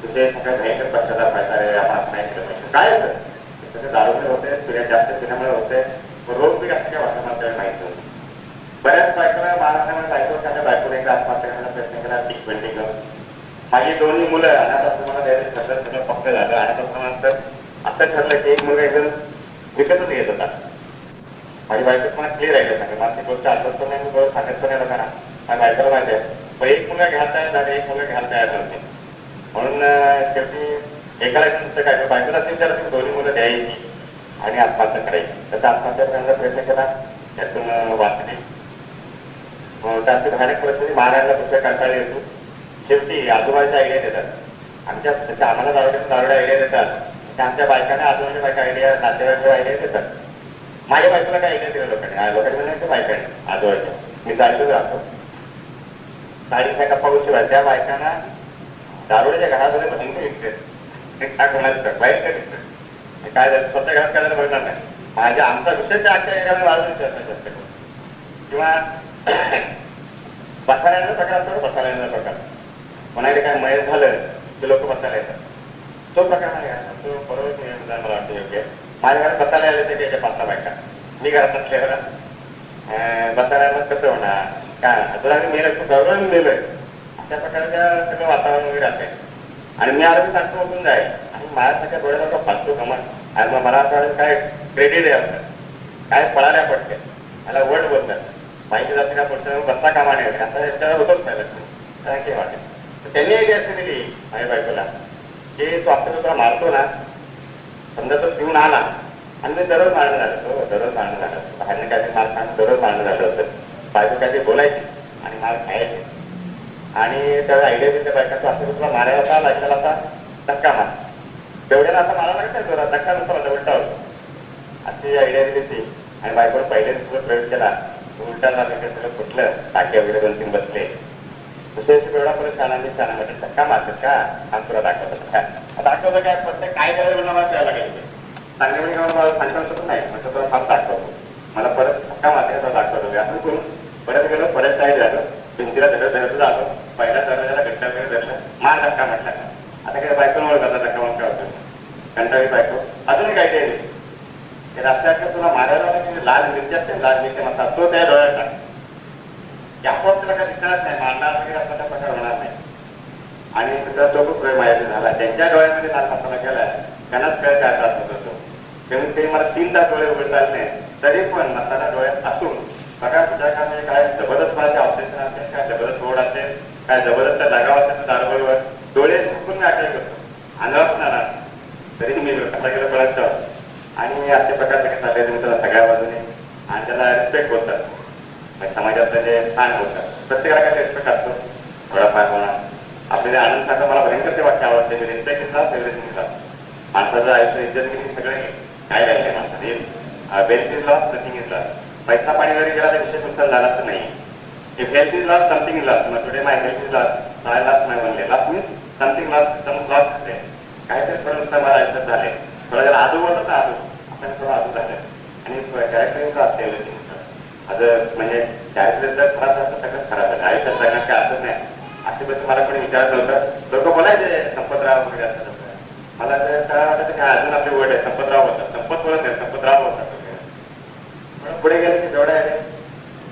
तुझे सगळ्या भयंकर पश्चाताप व्हायचा आम्हाला नाही केलं काय होतं. तसं दारूमुळे होते, पिढ्या जास्त पिण्यामुळे होते, रोग बी असं काय वाटतं आपल्याला माहिती होतं. बऱ्याच बायकोला महाराष्ट्रामध्ये बायको त्याच्या बायकोला एकदा आत्महत्या करण्याचा प्रयत्न केला, ट्रीटमेंट घेऊन. माझी 2 मुलं अनाथाश्रमाला द्यायचं ठरलं, सगळं पक्क झालं. अनाथाश्रमानंतर असं ठरलं की एक मुलगा एकदम विकतच येत होता. माझी बायको मला क्लिअर आहे सांगा, मला ती गोष्ट आठवत पण नाही, मी बरोबर सांगत पण नाही लोकांना. माझ्या बायकोला माहिती आहे, पण एक मुलगा घ्यायला तयार झाला, एक मुलगा घ्यायला तयार नव्हते. म्हणून शेवटी एकाला नुसतं काय बायकोला 3-4 2 मुलं द्यायची आणि आत्महत्या करायची. तसं आत्महत्या करण्याचा प्रयत्न केला, त्यातून वाचली. त्याची भयानक परिस्थिती महाराजला दुसऱ्या कंटाळी येतो. शेवटी आजोबाच्या आयडिया देतात आमच्या, जसं आम्हाला दारुड्या आयडिया देतात त्या आमच्या बायकांना आजोबाच्या बायका आयडिया नातेवाईकांच्या आयडिया देतात. माझ्या बायकोला काय आयडिया दिलं लोकांनी म्हणायचं बायकांनी आजोबाच्या. मी साडीतच राहतो, साडीचा कप्पा गोष्टी त्या बायकांना दारुड्याच्या घरामध्ये भयंकर विकते बाहेर काय झालं स्वतः घरात करायला बघणार नाही. माझ्या आमचा विषय त्या आजच्या एरियाला वाढवून जास्त किंवा बसायला प्रकार असतो, बसायला प्रकार कोणाकडे काय मयत झालं की लोक बसायला येतात. तो प्रकार नाही घालतात, तो बरोबर मला वाटतं योग्य. माझ्या घरात बसायला आले ते त्याच्या 5-6 बायका, मी घरात नसल्यावर बसायला कसं होणार काय तुला मेलं गौरव मेलोय अशा प्रकारच्या सगळं वातावरण वगैरे असेल. आणि मी आरोग्य सांगतो उठून जाईल आणि माझ्यासारख्या डोळ्याला फालतू कमन आणि मग मला असं काय क्रेडिट आहे आपलं काय पळाल्या पडते मला वर्ड बोलतात माहिती जाते का पुढच्या बसता कामा नाही वगैरे आता याच्यावर होतच नाही लक्ष काय वाटेल. तर त्यांनी एक असं दिली माझ्या बायकोला की तो आपल्याला तुला मारतो ना समजा तो पिऊन आला आणि मी दररोज मारणं झालं तो दररोज मारणं झालं बाहेरनं काहीतरी मार खाणं दररोज मारणं झालं होतं. बायको काहीतरी बोलायची आणि मार खायची आणि त्यावेळी आयडिया दिली त्या बायकाचं असं तुला मारायला होता लागला आता धक्का मार तेवढ्याला आता मारा लागत धक्का नसतो माझा उलटा होतो अशी आयडिया दिली ती. आणि बायकोला पहिले तुझा प्रयोग केला उलटा झालं की सगळं फुटलं टाके वगैरे 2-3 बसले दुसऱ्या एवढा परत छानांनी छान म्हटलं धक्का मारतात का हा तुला दाखवतात काय दाखवतं काय प्रत्येक काय करायला मला द्यायला लागेल चांगल्या वेळी मला सांगता पण नाही म्हटलं तुला फार दाखवतो मला परत धक्का मारते दाखवतो असं करून परत गेलो परत काय झालं भिंतीला धडक धडत आलो. पहिला दरवाजाला घट्टा वगैरे धरला, मार धक्का म्हटला. आता काय बायकोन ओळखला धक्का मग काय होतो, कंटाळी बायको. अजूनही काय ते रस्त्यात तुला मारायला की लाल मिरची असते, लाल मिरची मसाला तो त्या डोळ्यात टाक. आपोआप तुला काय दिसणार नाही, मारणार वगैरे असा प्रकार होणार नाही. आणि तुझा तो खूप माझ्याशी झाला. त्यांच्या डोळ्यामध्ये लाल मसाला केलाय, त्यांनाच कळ काय त्रास होत होतो. कमीत कमी मला 3 तास डोळे उघडता आले नाही, तरी पण मसाला डोळ्यात असून बघा तुझ्या कामाने काय जबरदस्त माझे ऑपरेशन असेल, काय जबरदस्त रोड असेल, काय जबरदस्त लगाव असेल दारबळीवर डोळे झुकून मी अटॅक करतो, अंगावर तरी मी कसा गेलं कळत. आणि अशा प्रकारचे काही चालले तुम्ही त्याला सगळ्या बाजूने आणि त्याला रिस्पेक्ट बोलतात, समाजातलं जे स्थान बोलतात. प्रत्येकाला काय रिस्पेक्ट असतो थोडाफार होणार. आपल्याला आनंद सांगा मला भयंकर ते वाक्य आवडते, मी रिस्पेक्ट घेतला फेवरेट घेतला. माणसाचं आयुष्य इज्जत घेतली सगळं काय राहिले माणसाने wealth is loss nothing is loss. पैसा पाणी जरी गेला तर विषय तुमचा झाला तर नाही. If health is loss something is loss. मग today my health is loss, I loss my only. Loss means something loss, some loss असते. काहीतरी थोडं नुसतं मला आयुष्यात झाले, थोडा जर आजू बोलत ना आजू आपण थोडं आजू झालं. आणि कॅरेक्टर असते आज म्हणजे कॅरेक्टर जर खराब असतं सगळं खराब आहे. आयुष्यात सगळ्यांना काय असत नाही असे बस मला कोणी विचारत नव्हतं. लोक बोलायचे संपतराव वगैरे असं. मला तर काय वाटतं की अजून आपली वर्ड आहे संपतराव होतात, संपत बोलत नाही संपतराव होतात वगैरे. म्हणून पुढे गेले की जेवढा आहे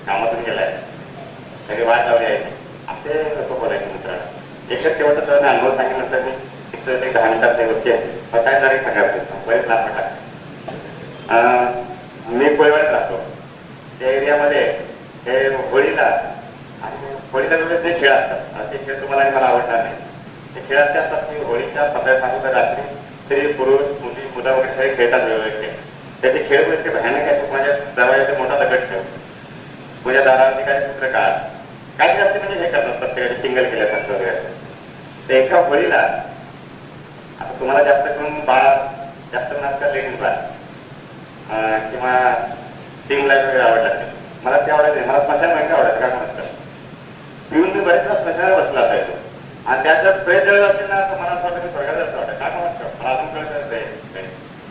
कामातून गेलाय सगळे वाट लावली आहे असे लोक बोलायचे मित्रांना. एकच शेवटचा तर अनुभव सांगितल्यानंतर मी एक 10 मिनिटात त्या गोष्टी आहेत. काय तारीख सांगायचं बरेच लांब टाक. मी कोळवाड्यात राहतो. त्या एरियामध्ये हे होळीला आणि होळीला जे खेळ असतात ते खेळ तुम्हाला आणि मला आवडणार नाही. ते खेळ असे असतात की होळीच्या 15 तारखेला रात्री स्त्री पुरुष मुली मुलं वगैरे सगळे खेळतात वेगवेगळे खेळ. त्याचे खेळ इतके भयानक आहेत. माझ्या दरवाजाचा मोठा दगड ठेव, माझ्या दारावरती काय सूत्र काढ काही जास्त म्हणजे हे करतात प्रत्येकाचे सिंगल केल्यासारखं वगैरे. तर एका होळीला आता तुम्हाला जास्त करून बाळ जास्त नाचतात लेडीज बाळ किंवा टीम लाईफ वगैरे आवडतात. मला ते आवडत नाही. मला स्मशान माहिती आवडतं का म्हणतात. पिऊन मी बरेच वेळा स्मशानाला बसला असायचो आणि त्यात जर प्रेत जळत असेल ना तर मला असं वाटतं की स्वर्गात जास्त वाटतं. का म्हणतो मला अजून कळत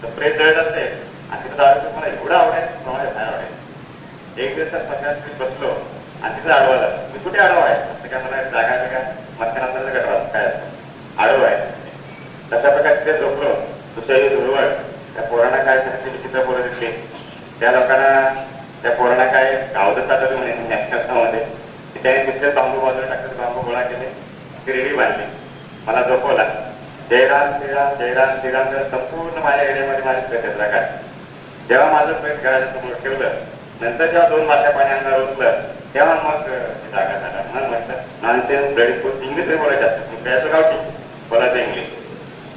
तर प्रेत जळत असते आणि तिथं दारू मला एवढं आवडायचं प्रमाणे बाहेर आवडायचं. एक दिवस स्मशानात बसलो आणि तिथं आडवा झाला. मी कुठे आडवा आहे असं काय मला जागा वेगळ्या स्मशानात गटरा काय असतं आडवा आहे. तशा प्रकारे तिथे झोपलो. दुसऱ्या धुळवड त्या पोरांना काय सांगितले विचित्र पोरं दिसले. त्या लोकांना त्या पोरांना काय गावदत चालत म्हणे मध्ये त्याने दुसरे बांबू बाजूला टाकत बांबू गोळा केले, ती रेडी बांधली, मला झोपवला. जयराम श्रीराम जयराम श्रीराम संपूर्ण माझ्या एरियामध्ये माझे प्रेत प्रकार. जेव्हा माझं प्रेत घराच्या समोर ठेवलं नंतर जेव्हा 2 वाट्या पाणी अंगावर उठलं तेव्हा मग जागा झाला. मग म्हटलं नॉनसेन्स ब्लडी फूड इंग्लिश बोलायचं असतं, त्याचं गावठी बोलायचं इंग्लिश.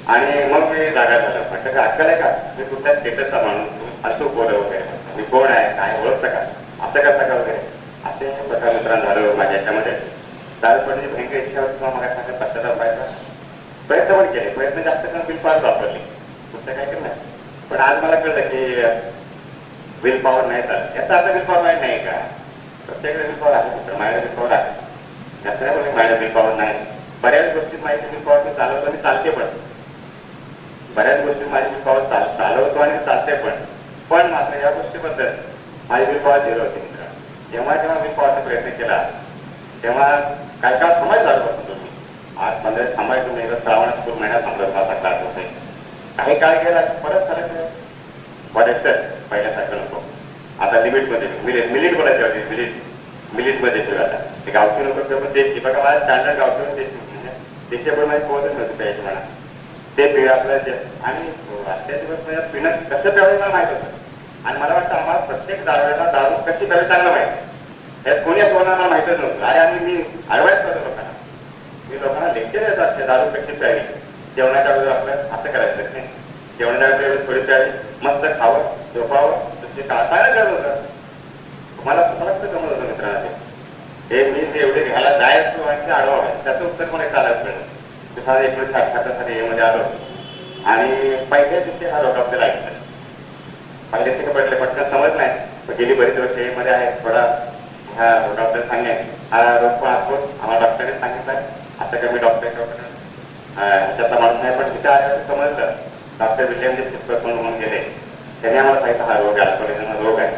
आणि मग मी जागा झालं. म्हटलं का अक्कल आहे का मी कुठल्या स्टेटसचा माणूस असं बोल वगैरे मी कोण आहे काय ओळखतं का असं करता का वगैरे असे प्रकार मित्रांनो झालं माझ्या याच्यामध्ये. दारू पडण्याची भयंकर इच्छा होती किंवा मला सांगत पश्चाताप व्हायचा. प्रयत्न पण केले, प्रयत्न जास्त करून विल पॉवर वापरली, कुठलं काय केलं नाही. पण आज मला कळलं की विल पॉवर नाही चालत. याचा आता विल पॉवर माहीत नाही का प्रत्येकाला विल पॉवर आहे मित्र. माझ्याकडे विल पॉवर आहे जास्त नाही बोलले माझ्या विल पॉवर नाही. बऱ्याच गोष्टीत माहिती विल पॉवर मी चालवतो आणि चालते पण. बऱ्याच गोष्टी माझी विल पॉवर चालवतो आणि चालते पण मात्र या गोष्टीबद्दल माझी विल पॉवर 0 होती मित्र. जेव्हा विल पॉवरचा प्रयत्न केला तेव्हा काय काळ थांबायचं झालं होतं तुम्ही. आज 15 थांबायचं नाही तर श्रावणात पूर्ण महिन्यात थांबलं माझा क्लास होते. काही काळ गेला परत झालं वॉटेक्टर पहिल्यासारखं नको. आता लिमिटमध्ये मिलिट बोलायचं होती मिलिटमध्ये ठेवलं. आता ते गावठी लोक पण देशी बघा मला स्टँडर्ड गावठी देशी देशापुढे माझी पोहतच नव्हती प्यायची मला. ते पिळ आपलं आणि आजच्या दिवस पिणं कसं प्यावं मला माहित होतं. आणि मला वाटतं आम्हाला प्रत्येक दारूला दारू कशी प्यावी चांगलं माहिती. यात कोणी कोणाला मला माहितच नव्हतं. अरे आणि मी ॲडवाईस करतो लोकांना. मी लोकांना लेक्चर देत असते दारू कशी प्यावी. जेवणाच्या वेळेस आपलं असं करायचं जेवणाच्या वेळेस थोडी प्यावी मस्त खावं झोपावं तुझी काय करत होतं. तुम्हाला कसं जमत होतं मित्रांना हे मी ते एवढे घ्यायला जायचो आणि आडवा त्याचं उत्तर मला चालायचं मिळेल. साधं 1960 मध्ये आलो आणि पहिल्या दिवशी हा रोग आपल्याला ऐकलं. पहिल्या दिवशी पडले पटकन समज नाही गेली बरीच वर्ष मध्ये आहे थोडा ह्या डॉक्टर सांगेन हा रोग पण असतो आम्हाला डॉक्टरने सांगितलं. आता का मी डॉक्टर ह्याच्यातला माणूस नाही पण तिथे आल्यावर समजलं. डॉक्टर विलियम जे म्हणून गेले त्यांनी आम्हाला सांगितलं हा रोग आहे अल्कोहोलिझम रोग आहे.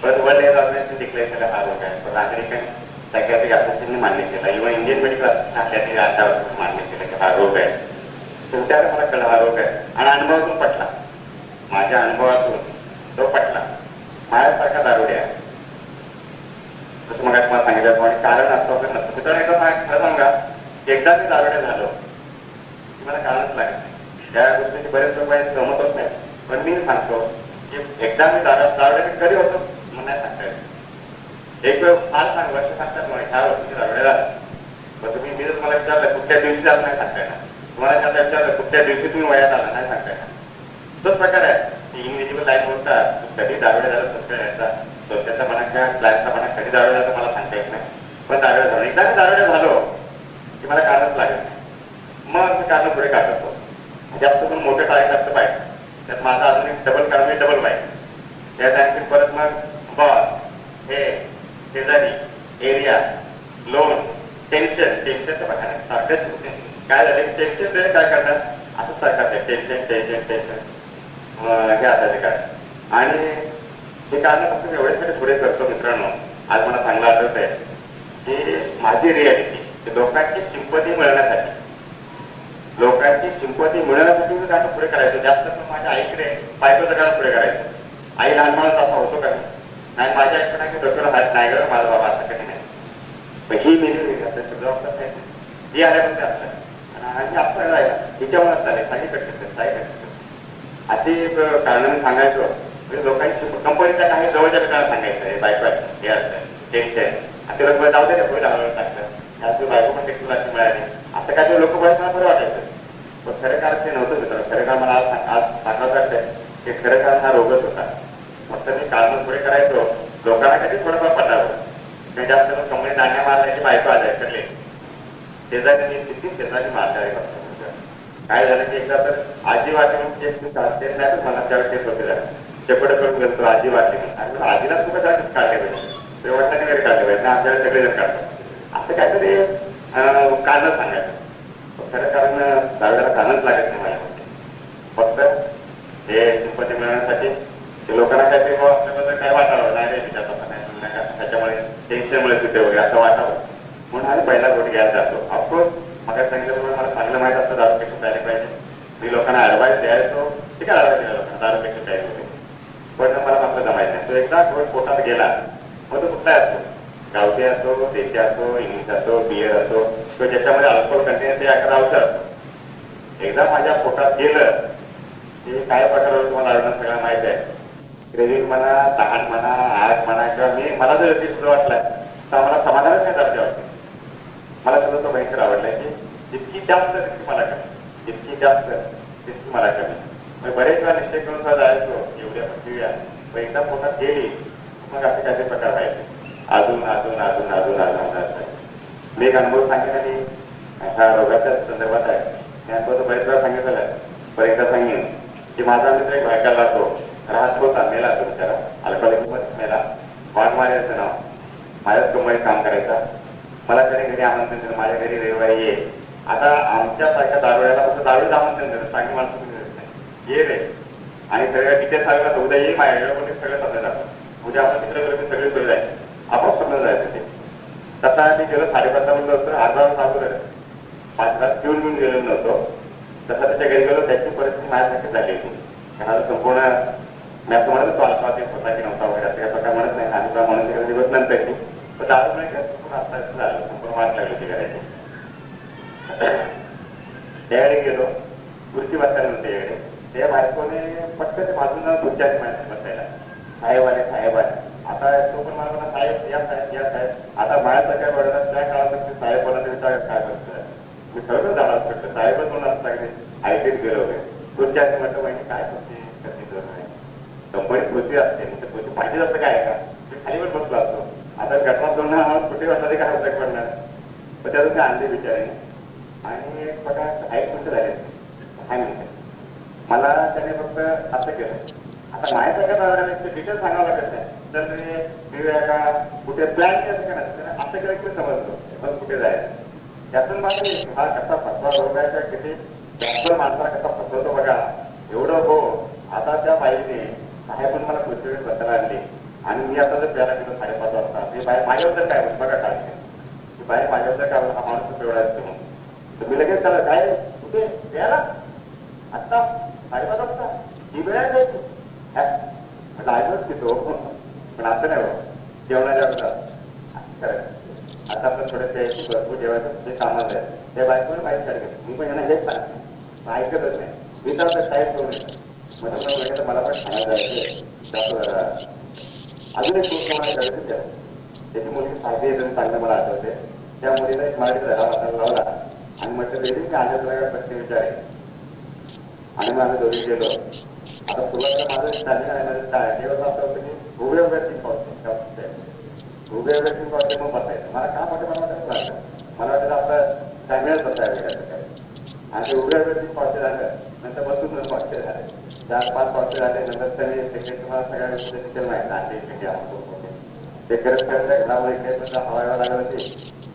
परत वर्ल्ड हेल्थ ऑर्गनायझेशन डिक्लेअर केलं हा रोग आहे. पण नागरिकांनी सायकॅट्रिक असोसिएशनने मान्य केला, इव्हन इंडियन मेडिकल असोसिएशन आता मान्य केलं की हा रोग आहे. तुमच्याकडे मला कळला हा रोग आहे आणि अनुभवातून पटला, माझ्या अनुभवातून तो पटला. माझ्यासारखा दारुडे आहे जसं मग तुम्हाला सांगितलं आणि कारण असतं वगैरे नसतं. मित्रांनो एकदा खरं सांगा, एकदा मी दारुडे झालो की मला कारणच लागेल. त्या गोष्टीची बरेच लोक जमत होत नाही, पण मी सांगतो की एकदा मी दारुडे कधी होतो मला नाही सांगता येत. एक वेळ फार वर्ष सांगतात मला 4 वर्षाची दारुडे झाला. मग तुम्ही मी जर मला विचारलं कुठल्या दिवशी जात नाही सांगता येणार. तुम्हाला त्याला विचारलं कुठल्या दिवशी तुम्ही वयात आला नाही सांगता येणार. तोच प्रकार आहे की इनविजिबल लाईन होतात कधी दारुडे झालं संशय यायचा, स्वतःचा म्हणा किंवा क्लायंटचा म्हणा कधी दारुडे झालं मला सांगता येत नाही. पण दारुडे झालो, एकदा मी दारुडे झालो की मला कारणच लागेल नाही. मग मी कारण पुढे काढतो. जास्त करून मोठे टाळे जास्त पाहिजे, त्यात माझा अजून एक डबल कारण डबल पाहिजे. त्यात आणखी परत मग बॉस हे शेजारी एरिया लोन टेन्शनचं बघा सारखंच काय झालं. टेन्शन तरी काय करणार असंच सारखं टेन्शन हे असायचे काय. आणि हे कारण फक्त मी एवढ्यासाठी पुढे करतो मित्रांनो. आज मला चांगलं आठवत आहे की माझी रियालिटी लोकांची सिंपती मिळवण्यासाठी मी गाणं पुढे करायचो. जास्त करून माझ्या आईकडे बायकोचं गाणं पुढे करायचं. आई लहानपणात असा होतो का नाही, माझ्या आईकडे की डोक्याला हात नाही गं माझा बाबा असं कधी नाही. पण ही मेली जबाबदार नाही ही आल्यामध्ये असतात आणि आपल्याला राहिला हिच्यामुळेच चालेल साई अशी कारण सांगायचो. म्हणजे लोकांची कंपनीच्या काही जवळच्या ठिकाणी सांगायचं बायको हे असतं टेन्शन ते लोक जाऊ दे पुढे लावलं टाकलं त्यात बायको पण टेक्निकल अशी मिळाली असं काही लोक बघायला बरं वाटायचं. पण खरं कारण ते नव्हतं मित्रांनो. खरं कारण मला आज सांगावं वाटतंय की खरं कारण हा रोगच होता. फक्त मी कारण पुढे करायचो लोकांना कधी थोडंफार पटावं. काही जास्त लोक कंपनी नाण्या मारल्याची बायको आजाय करले शेजारी शेजारी मारणारे फक्त. काय झालं की एकदा तर आजी वाटली चालते नाही तर मला त्यावेळेस तेच होते झालं चपट करून गेलो आजी वाटली आणि मला आजीला सुद्धा काढले पाहिजे वाटलं वगैरे काढले पाहिजे ना आपल्याला सगळेजण काढतात असं काहीतरी कारण सांगायचं. खरं कारण दारुड्याला कारणच लागत नाही माझ्या फक्त हे सिंपती मिळवण्यासाठी लोकांना काहीतरी आपल्याबद्दल काय वाटावं नाही रे विचारता नाही त्याच्यामुळे टेन्शनमुळे सुटे वगैरे असं वाटावं म्हणून आम्ही पहिला गोट घ्यायला जातो. ऑफकोर्स मला सांगितल्यामुळे मला चांगलं माहित असतं दारूपेक्षा प्यायला पाहिजे. मी लोकांना ऍडवाइस द्यायचो ठीक आहे ऍडवाइस दिला लोकांना दारूपेक्षा प्यायला होते पण मला मात्र जमायचं नाही. तो एकदा थोडं पोटात गेला मग तो कुठलाही असतो गावठी असो देशी असो इंग्लिश असो बियर असो किंवा ज्याच्यामध्ये अल्कोहोल कंटेन ते अकरा औषध असतो. एकदा माझ्या पोटात गेलं की काय प्रकार होतो तुम्हाला आवडणं सगळं माहित आहे. क्रेडिट म्हणा तहान म्हणा आग म्हणा किंवा मला जर सुद्धा वाटला तर आम्हाला समाधानच नाही दर्जा वाटते. मला सुद्धा तो भयंकर आवडलाय की जितकी जास्त तितकी मला कमी जितकी जास्त तितकी मला कमी. मग बरेच वेळा निश्चय करून सुद्धा जायचो एवढ्या पण पिऊया पण एकदा पोटात गेली मग असे काही प्रकार व्हायचे अजून अजून अजून अजून अजून. मी एक अनुभव सांगेन आणि ह्या रोगाच्या संदर्भात आहे. मी अनुभव तर बरेच वेळा सांगितलेला आहे पण एकदा सांगेन की माझा मित्र एक बायकाला राहत होता मेला तो बिचारा अल्कोहोलिक मेला वाघमारेचं नाव माझ्याच कंपनीत काम करायचा. मला त्याने घरी आमंत्रण दिलं माझ्या घरी रविवारी ये. आता आमच्यासारख्या दारुड्याला फक्त दारूच आमंत्रण दिलं चांगली माणसं ये रे आणि सगळ्या टीचर सांगला उद्या ये माझ्या सगळं समजा जातं उद्या आपण तिकडे गेलो सगळे सोय जायचं आपण समजा जायचं ते. तसा मी गेलो 5:30 म्हणलं होतं अर्धा तास अगोदर 5 तास पिऊन घेऊन गेलो नव्हतो. तसा त्याच्या घरी गेलो त्याची परिस्थिती माझ्यासारखी झाली होती. कारण संपूर्ण मी असं म्हणत होतो अल्फा ते स्वतः की नव्हता वगैरे असं काही प्रकार म्हणत नाही आणि तुला म्हणून तिकडे दिवस नंतर की पण दारूमुळे घर संपूर्ण असं झालं संपूर्ण वाट लागली होती घराची. त्यावेळी गेलो खुर्ची बसायला नव्हते त्यावेळी त्या बायकोने फक्त ते बाजूला खुर्च्याची माहिती बसायला साहेब आले आता तो पण मला साहेब या साहेब आता माझ्या काय वडिला त्या काळात साहेब बोला तरी काय बसतं मी खरोखर जाणार शकतो साहेबच म्हणून लागले आयटीत गेलो वगैरे खुर्च्याची म्हटलं माहिती काय करते कंपनीत खुर्ची असते म्हणजे खुर्ची पाहिजे असं काय का मी खालीवर बसलो असतो. आता घटना दोन कुठे वाटलं काय फरक पडणार पण त्यातून काय आणले बिचाराने आणि एक प्रकार 6 मिनिटं झाले 6 मिनिटं मला त्याने फक्त असं केलं. आता माझ्यासारख्या डिटेल सांगावं लागत नाही तर तुम्ही का कुठे प्लॅन केलं का नाही असं केलं की समजतो मग कुठे जायचं. त्यातून माझं हा कसा फसवा रोगाच्या किती जास्त माणसाला कसा फसवतो बघा एवढं हो. आता त्या बाईने साहेबून मला पृथ्वीवर बसायला आणली आणि मी आता जर त्याला गेलो 5:30 वाजता ते बाई माझ्याबद्दल काय बघा काय की बाई माझ्याकडे काय हा माणूस एवढा असतो म्हणून. तर मी लगेच त्याला काय कुठे याला आत्ता 5:30 वाजता ही वेळ आहे तू म्हटलं ऐकलंच की तो पण असं नाही हो जेवणाच्या होता आता आपण थोडेसे भरपूर जेवायचं ते सामान आहे त्या बायकोने माहीत काढले मी पण यांना हेच सांगते ऐकतच नाही मी तर साहेब करून येतो म्हणून मला पण खाण्यात जायचं अजून एक गोष्ट मला कळत त्याची मुलगी साधी येतं चांगलं मला आठवते त्या मुलीला एक मराठीत धडा वाचायला लावला आणि म्हटलं रेडी मी आल्याचा प्रश्न विचार आहे आणि मग आम्ही दोघी गेलो आता सुरुवातीला माझं स्टॅमिना आहे दिवस असं होतं की उभे उभ्याची पावते उभे उभ्याची पावते मग बसायचं मला का मोठे मला वाटतं मला वाटतं आपलं स्टॅमिनाच बसायला आणि ते उभ्या उभ्याची पावते झालं नंतर बसून पावते झाले 4-5 पावते झाले नंतर त्यांनी सेक्रेटरी मला सगळ्या डिटेल माहिती ते करत करत घरामध्ये इकडे हवायला लागत होती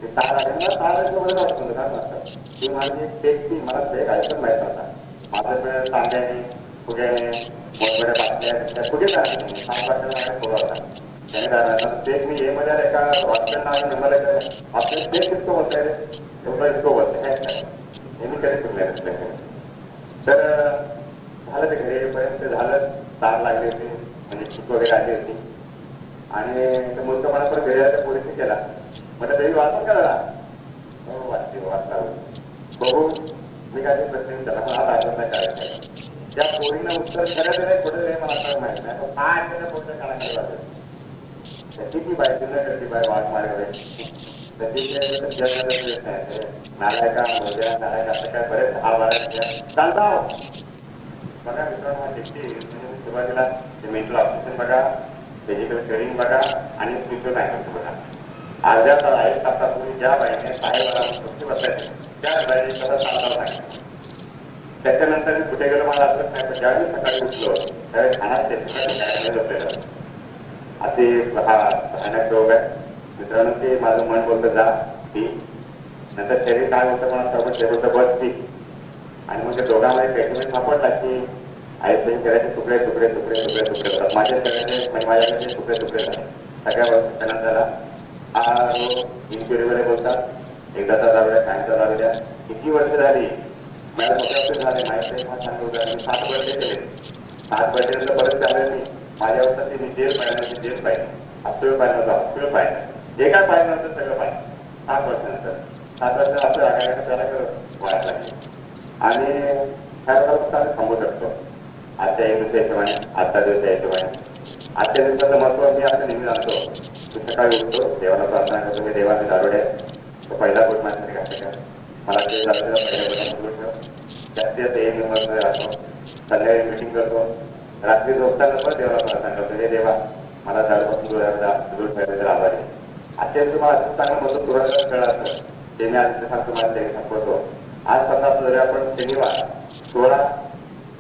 ते तार आले मला तार मध्ये वाटतं काय नसतं ती माझी टेक ती मला ते काय पण माहीत नव्हता माझं वेळ तांब्याने फुग्याने मोठमोठ्या बाटल्या फुगे टाकले 7 बाटल्या माझ्या फुगा होता त्याने काय तेच मी हे मध्ये एका वाचताना नंबर आपल्या तेच इतकं बोलताय रे एवढं इतकं बोलतंय हे मी कधी चुकले तर झालं ते घरी येईपर्यंत झालं तार लागली होती म्हणजे चूक वगैरे आली होती आणि मुलगा मला पण घरी आल्या पोलिसने केला म्हटलं तरी वाचून का दादा हो वाचते वाचता बघू मी काय प्रश्न विचारला पण आता आठवत नाही करायचं त्या पोरीनं उत्तर खरं नाही कुठे मला आता माहित नाही काय केलं पोटं काढायला लागलं त्याची ती बाय तुला करते बाय वाट मारले त्याची नालायका मोज्या नालायका असं काय बरेच 10-12 चालता बघा मित्रांनो हा शिकते सुरुवातीला ते मेंटल ऑपरेशन बघा फिजिकल ट्रेनिंग बघा आणि स्पिरिच्युअल मॅथ्स बघा अर्ध्या तास 1 तासापूर्वी ज्या बाईने साहेबांना बसायचं त्या बाईने सगळं चालता सांगितलं त्याच्यानंतर मी कुठे गेलो मला असं नाही पण ज्यावेळी सकाळी उठलो त्यावेळी खाण्यात ते झोपलेलं असे हा भयानक रोग आहे मित्रांनो ते माझं मन बोलतं जा ती नंतर शरीर काय होतं मला सर्व ते बोलतं बस ती आणि मग त्या दोघांमध्ये ट्रीटमेंट सापडला की आयुष्य शरीराचे तुकडे तुकडे तुकडे तुकडे तुकडे होतात माझ्या शरीराचे म्हणजे माझ्याकडे तुकडे तुकडे झाले सगळ्या वर्षांना झाला हा रोग इन्क्युरेबल बोलतात एकदाचा दारूया कायमचा दारूया किती वर्ष झाली मला मोठ्या झाले माहिती हा सांगतो मी 7 वर्ष केले 7 वर्षानंतर परत झालं मी माझ्या अवस्था मी जेल पाहिलं जेल पाहिलं हॉस्पिटल पाहिलं होतं हॉस्पिटल पाहिलं जे काय पाहिलं नव्हतं सगळं पाहिलं 7 वर्षानंतर 7 वर्ष आपलं रागायला त्याला वाढ लागली आणि ह्या फक्त आम्ही थांबू शकतो आजच्या दिवसाच्या हिशोबाने आजच्या दिवसाच्या हिशोबाने आजच्या दिवसाचं महत्व मी असं नेहमी जाणतो मी सकाळी उठतो देवाला प्रार्थना करतो मी देवा मी दारुडे तो पहिला गोष्ट माझ्यासाठी घातला का मला ते दारुडेला पहिल्या गोष्ट ठेव जास्तीत जास्त 1 नंबरमध्ये राहतो संध्याकाळी मिटिंग करतो रात्री झोपताना पण देवाला प्रार्थना करतो हे देवा मला दारूपासून दूर ठेवायचं आभारी आजच्या दिवशी मला असं चांगलं म्हणतो तुला कळलं असतं ते मी आज सांगतो मला ते सापडतो आजपासून जरी आपण शनिवार 16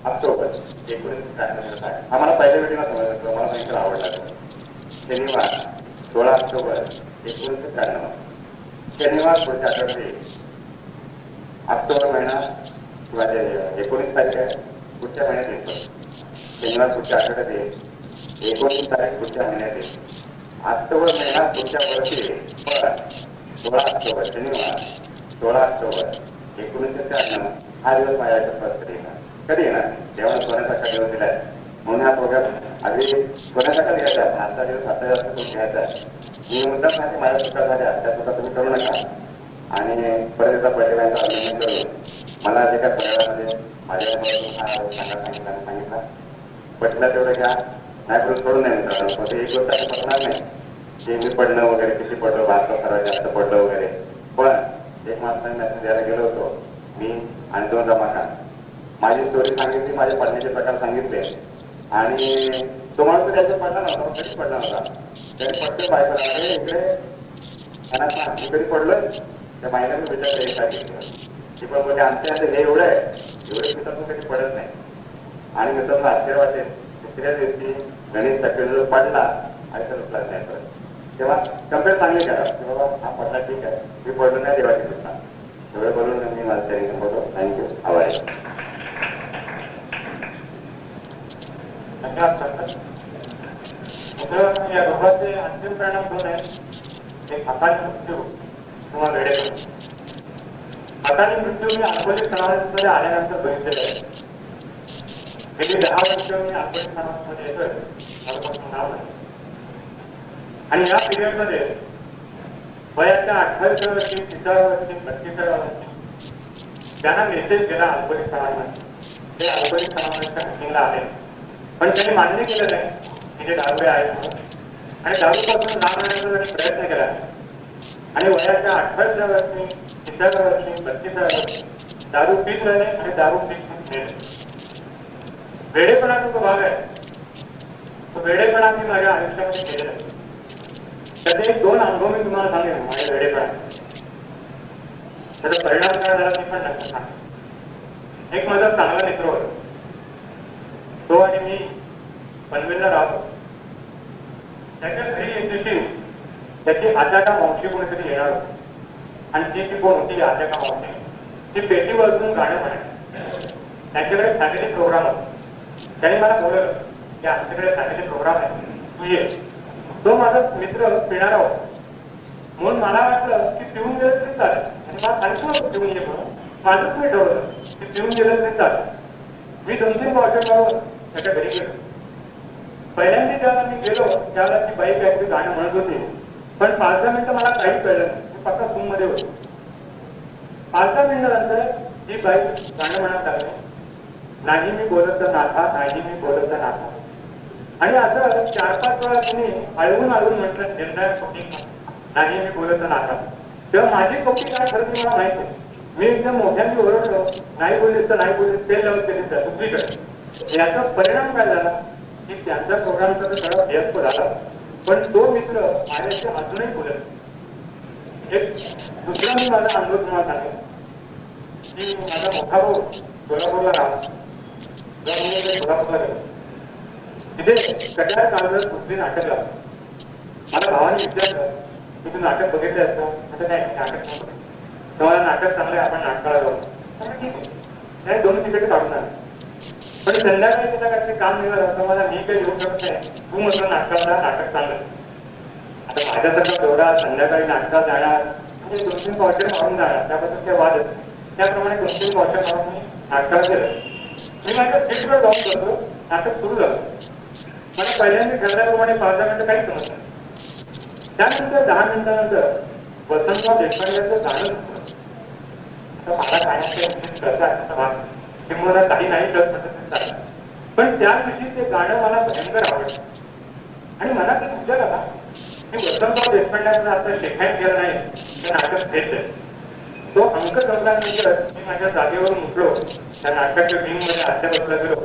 ऑक्टोबर 1993 हा मला पहिल्या वेळेला समजलं मला भयंकर आवडला शनिवार 16 ऑक्टोबर 1993 शनिवार पुढच्या आठवडे ऑक्टोबर महिना किंवा 19 तारीख आहे पुढच्या महिन्यात येतो शनिवार पुढच्या आठवड्यात येईल 19 तारीख पुढच्या महिन्यात येईल ऑक्टोबर महिना पुढच्या वर्षी पण 16 ऑक्टोबर शनिवार 16 ऑक्टोबर 1993 हा दिवस माझ्या आयुष्यात कधी येणार देवाला सोन्याचा दिवस दिलाय म्हणून हा प्रोग्राम अगदी सोन्याचा घ्यायचा आहे आजचा दिवस आता जास्त करून घ्यायचा आहे मी मुद्दा सांगते माझ्या चुका झाल्या त्या चुका तुम्ही करू नका आणि परत एकदा पहिल्यांदा अभिनंदन करून मला जे काय परिवारामध्ये माझ्या सांगितलं पटलं तेवढं घ्या नाही करून सोडून नाही मित्रांनो ते एक गोष्ट असं पटणार नाही की मी पडणं वगैरे किती पडलो भारतात सर्वात जास्त पडलं वगैरे पण एक मात्र मॅसेज द्यायला गेलो होतो मी आणि 2 रमाकांत माझी स्टोरी सांगितली माझे पडण्याचे प्रकार सांगितले आणि तो माणूस त्याचं पडला नव्हता कधीच पडला नव्हता त्याने पटकन बायकोला इकडे त्यांना सांग मी कधी पडलोय त्या बाईला मी विचारलं सांगितलं की पण म्हणजे आमच्या हे एवढं आहे एवढे मित्रांनो कधी पडत नाही आणि मित्रांनो आश्चर्य वाटेल 3ऱ्या दिवशी गणेश टक्के पडला आणि तर नाही परत तेव्हा कम्पेअर चांगली करा की बाबा हा पडला ठीक आहे मी पडलो नाही देवाची कृष्णा एवढं बोलून मी माझं तयारी संपवतो थँक्यू आभारी या रोगाचे अंतिम परिणाम 2 आहेत एक अकाल मृत्यू किंवा वेळेत हाताने मृत्यू मी आंबोली समाजामध्ये आल्यानंतर बघितलेलं आहे. गेली 10 वर्ष मी आंबोली समाजामध्ये येतोय, माझं नाव नाही. आणि या पिरियड मध्ये वयाच्या 28व्या वर्षी 30व्या वर्षी 32व्या वर्षी त्यांना मेसेज गेला आंबोली समाजामध्ये. ते आंबोली समाजाच्या मिटिंगला आले, पण त्यांनी मान्य केलं नाही की ते दारुडे आहेत म्हणून, आणि दारूपासून लांब राहण्याचा त्यांनी प्रयत्न केला. आणि वयाच्या 28व्या वर्षी 30व्या वर्षी 32व्या वर्षी दारू पीत राहिले आणि दारू पीत नेले. वेडेपणाचा जो भाग आहे, तो वेडेपणा मी माझ्या आयुष्यामध्ये केलेला आहे. त्याचे 2 अनुभव मी तुम्हाला सांगेन माझ्या वेडेपणा. त्याचा परिणाम काय झाला ते पण नक्की सांग. एक माझा चांगला मित्र होता, तो आणि मी पनवेलला राहतो. त्याच्या घरी एक दिवशी त्याची आत्या का मावशी कोणीतरी येणार होती, आणि ती कोण होती आत्या का मावशी, ती पेटी वाजवून गाणं म्हणायची. त्यांच्याकडे फॅमिली प्रोग्राम होता. त्याने मला बोलवलं की आमच्याकडे फॅमिली प्रोग्राम आहे, तू ये. तो माझा मित्र पिणारा होता, म्हणून मला वाटलं की पिऊन गेलं तरी चालेल, आणि मला सांगितलं पिऊन ये म्हणून. माझंच मी ठरवलं की पिऊन गेलं तरी चालेल. मी 2-3 वर्षांवर त्याच्या घरी गेलो. पहिल्यांदा जेव्हा मी गेलो त्यावेळेला ती बाई काहीतरी गाणं म्हणत होती, पण 5-10 मिनिटं मला काही कळलं नाही. मी फक्त रूम मध्ये होतो. 5-10 मिनिटानंतर ही बाई गाणं म्हणत लागली, नाही मी बोलत नाथा, नाही मी बोलत नाथा. आणि असं 4-5 वेळा तिने अळवून म्हटलं निर्णायक कोटी, नाही मी बोलत नाथा. तेव्हा माझी कोटी काय ठरली मला माहिती आहे. मी एकदम मोठ्यांनी ओरडलो, नाही बोललीस तर नाही बोललीस, तेल लावून केली तर दुसरीकडे. याचा परिणाम काय झाला की त्यांचा प्रोग्रामचा तर सगळा व्यस्त झाला, पण तो मित्र माझ्याशी अजूनही बोलत. एक दुसरा मी माझा अनुभव तुम्हाला सांगेन की माझा मोठा भाऊ सोलापूरला राहतो. सोलापूरला गेलो, तिथे कटार कालवर कुठली नाटक लागलं. मला भावाने विचारलं की तू नाटक बघितलं असतं. आता नाही, नाटक तुम्हाला नाटक चांगलं आहे, आपण नाटकाला जाऊ. ठीक आहे, त्याने 2 तिकीट काढून आले. पण संध्याकाळी तिला काहीतरी काम निघालं होतं, मला मी काही येऊ शकत नाही, तू म्हटलं नाटकाला, नाटक चांगलं. आता माझ्यासारखा तेवढा संध्याकाळी नाटकात जाणार म्हणजे 2-3 वॉचर मारून जाणार, त्याबद्दल काही वाद असतो. त्याप्रमाणे 2-3 वॉचर मारून मी नाटकाला गेलो. मी माझ्या सीटवर जाऊन करतो, नाटक सुरू झालं. मला पहिल्यांदा ठरल्याप्रमाणे 5-10 मिनिटं काही समजलं. त्यानंतर 10 मिनिटानंतर वसंतराव देशपांडेचं गाणं सुरू. मला गाण्याचं करता किंवा काही नाही करत, पण त्या दिवशी ते गाणं मला भयंकर आवडलं. आणि मला ते विचार आला की वसंतराव देशपांड्यांना आता शेखायला गेलं नाही तर नाटक घेतलंय. तो अंक जमल्यानंतर मी माझ्या जागेवरून उठलो, त्या नाटकाच्या टीम मध्ये आत्या बसला गेलो.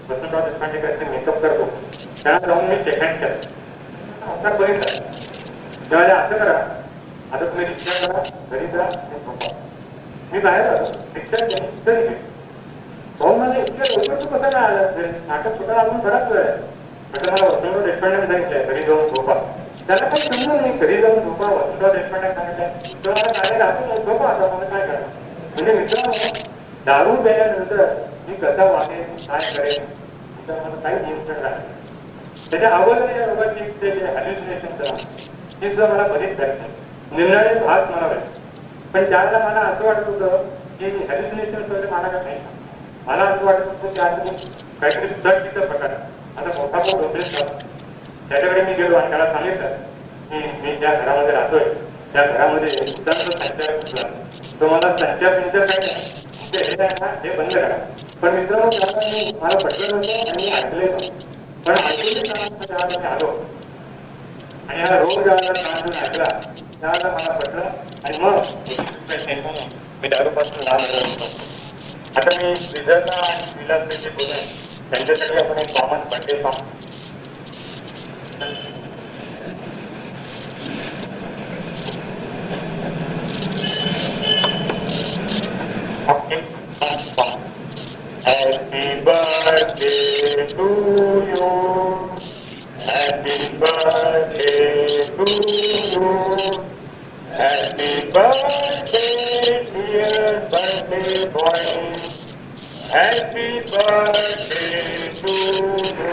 वसंतराव देशपांडे काहीतरी मेकअप करतो, त्यांना जाऊन मी शेखायला केलं. आता बघितलं तेव्हा असं करा, आता तुम्ही रिक्षा करा, घरी जा, मी बाहेर आलो. रिक्षा तरी भाऊ मला इतक्या लवकर तू कसा काय आला, नाटक सुद्धा अजून बराच वेळ आहे. म्हटलं मला वसंतराव देशपांडे सांगितलंय घरी जाऊन झोपा. त्याला काही समजून नाही, घरी जाऊन झोपा, वसंतराव देशपांडे सांगितलंय तर मला गाडी राहतो झोपा. आता मला काय करणार. म्हणजे मित्रांनो, दारू प्यायल्यानंतर मी कसा वागेन, काय करेन, तर मला काही नियंत्रण राहते. त्याच्या अगोदर रोगाची हॅल्युसिनेशन हे सुद्धा मला बरेच करायचं, निर्णय भाग मला व्हायचं. पण त्यावेळेला मला असं वाटत होतं की हॅल्युसिनेशन मला काय नाही. मला असं वाटत होतं की आज काहीतरी दर्दीचा प्रकार. आता मोठा भाऊ डोंबरेच त्याच्याकडे मी गेलो आणि त्याला सांगितलं की मी ज्या घरामध्ये राहतोय त्या घरामध्ये संचार सुचला. तो मला संचार काय नाही, हे बंद करा. पण मित्रांनो, त्याला मला पटलं नव्हतं आणि मी ऐकलंय नव्हतं. पण ऐकून मी आलो आणि हा रोग ज्यावेळेला ऐकला त्यावेळेला मला पटलं आणि मग मी दारूपासून लांब राहिलो. आता मी श्रीधरला आणि विलास पेशे बोलेन, त्यांच्यासाठी आपण एक common birthday song. Happy birthday to you. Happy birthday to you. Happy birthday, dear birthday boy. Happy birthday to you.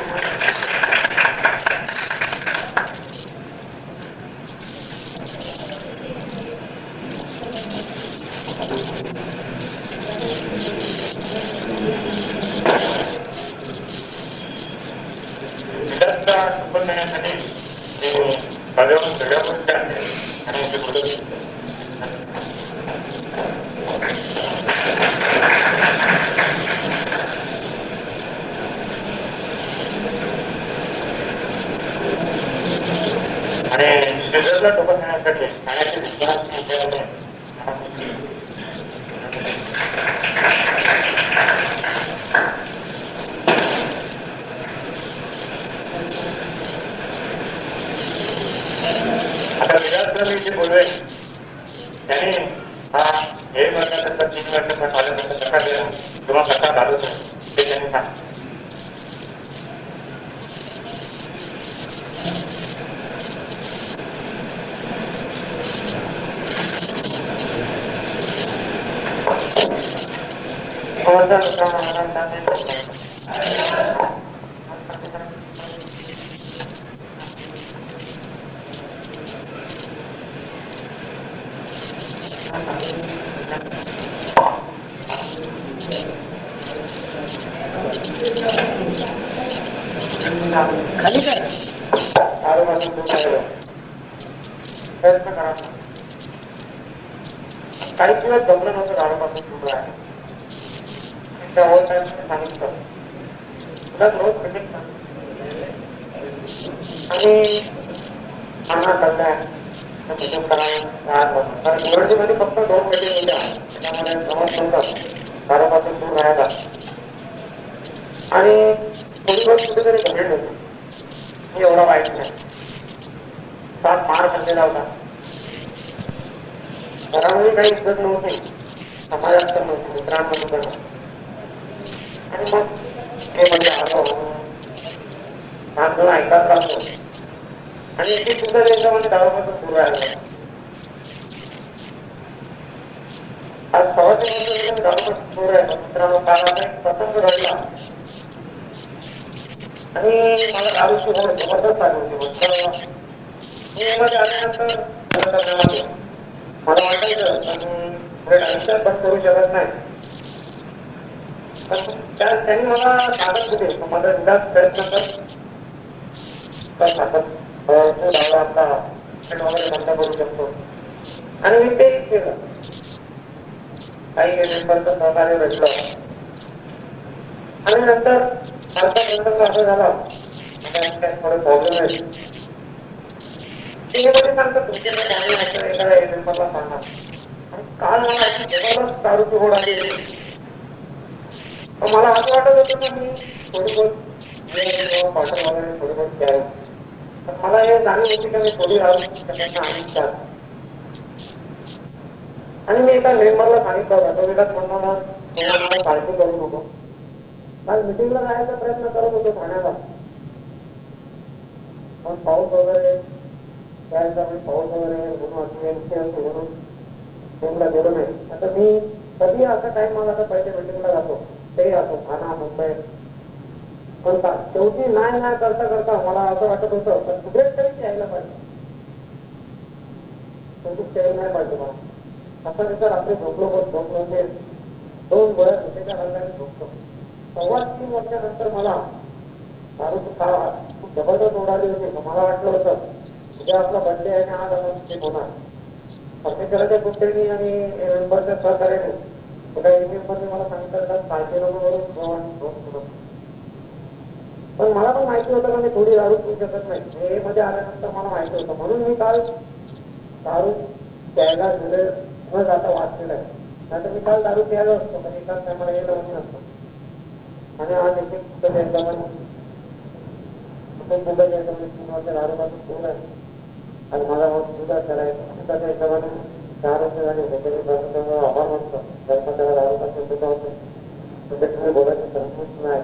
शपथ देण्यासाठी मी माझ्याहून सगळ्या गोष्टी आहेत आणि ते बोलत आणि श्रीधरला शपथ देण्यासाठी ठाण्याचे विद्वान आता विराट मी जे बोलवे त्याने हा 1 वर्षानंतर 3 वर्षाचा झाल्यानंतर कसा गेला किंवा कसा घालवतो ते त्यांनी सांग खाली काय प्रयत्न करा काही दिवस जमलं नव्हतं झाडापासून सुरू आहे त्या होत सांगितलं तुला रोज भेटेल ना आणि आणा करताय कारण निवडणुकीमध्ये फक्त 2 मीटिंग होत्या त्यामुळे समज नव्हतं झाडापासून दूर राहायला आणि थोडी बहुत कुठेतरी घडलं होतं एवढा वाईट नाही 7 मार खाल्लेला होता घरामध्ये काही इज्जत नव्हती समाजात तर नव्हती मित्रांमध्ये पण आणि मग हे म्हणजे आलो माणसं ऐकत राहतो आणि ती सुद्धा त्यांच्यामध्ये गावापासून सुरू आहे आज 6 वर्ष गावापासून सुरू आहे मित्रांनो काळाचा एक प्रसंग घडला आणि मला गावाची ओढ जबरदस्त आली होती मी यामध्ये आल्यानंतर मला वाटायचं पण आयुष्यात बंद करू शकत नाही पण त्यांनी मला सांगत होते माझा विधास प्रयत्न आपला वगैरे बंद करू शकतो आणि मी ते केलं काही मेंबरचं सहकार्य भेटलं आणि नंतर प्रसंग असं झाला थोडे प्रॉब्लेम आहे सांगतात तुमच्याकडे सांगणार काल मला दारूची ओढ आली मला असं वाटत होतं ना मी थोडी बहुत कॉटन वगैरे थोडी बहुत द्यावी पण मला हे जाणीव होती का मी थोडी राहू त्यांना आणि मी एका मेंबरला सांगितलं होता तो विकास म्हणून मला पार्टी करू नको काल मिटिंगला जायचा प्रयत्न करत होतो ठाण्याला पण पाऊस वगैरे पाऊस वगैरे म्हणून मीटिंगला गेलो नाही आता मी कधी असा टाइम मला आता पहिले मीटिंगला जातो तेही असो ठाणा मुंबई पण शेवटी नाही करता करता मला असं वाटत होतं पण कुठेच तरी यायला पाहिजे शेवटी यायला नाही पाहिजे मला असं विचार आपले झोपलो म्हणजे 2 गोळ्या झोपेच्या रंगाने झोपतो 3.25 वर्षानंतर मला दारूची काळ खूप जबरदस्त उडाली होती मला वाटलं होतं उद्या आपला बर्थडे आहे आणि आज आपण होणार परमेश्वराच्या कृपेने आणि मेंबरच्या सहकार्याने मला सांगितलं पार्टी नको पण मला पण माहिती होतं का मी थोडी दारू पिऊ शकत नाही हे मध्ये आल्यानंतर मला माहिती होतं म्हणून मी काल दारू प्यायला गेले न जाता वाचलेला आहे नाहीतर मी काल दारू प्यायला असतो पण एकाच टायमाला हे लावून नसतं आणि आज एक दारूपासून दूर आहे आणि मला सुद्धा करायचं त्याच्यामध्ये 4 वर्ष झाले त्याच्यामध्ये आभार मानतो दारूपासून सुद्धा होते तुम्ही बोलायचं नाही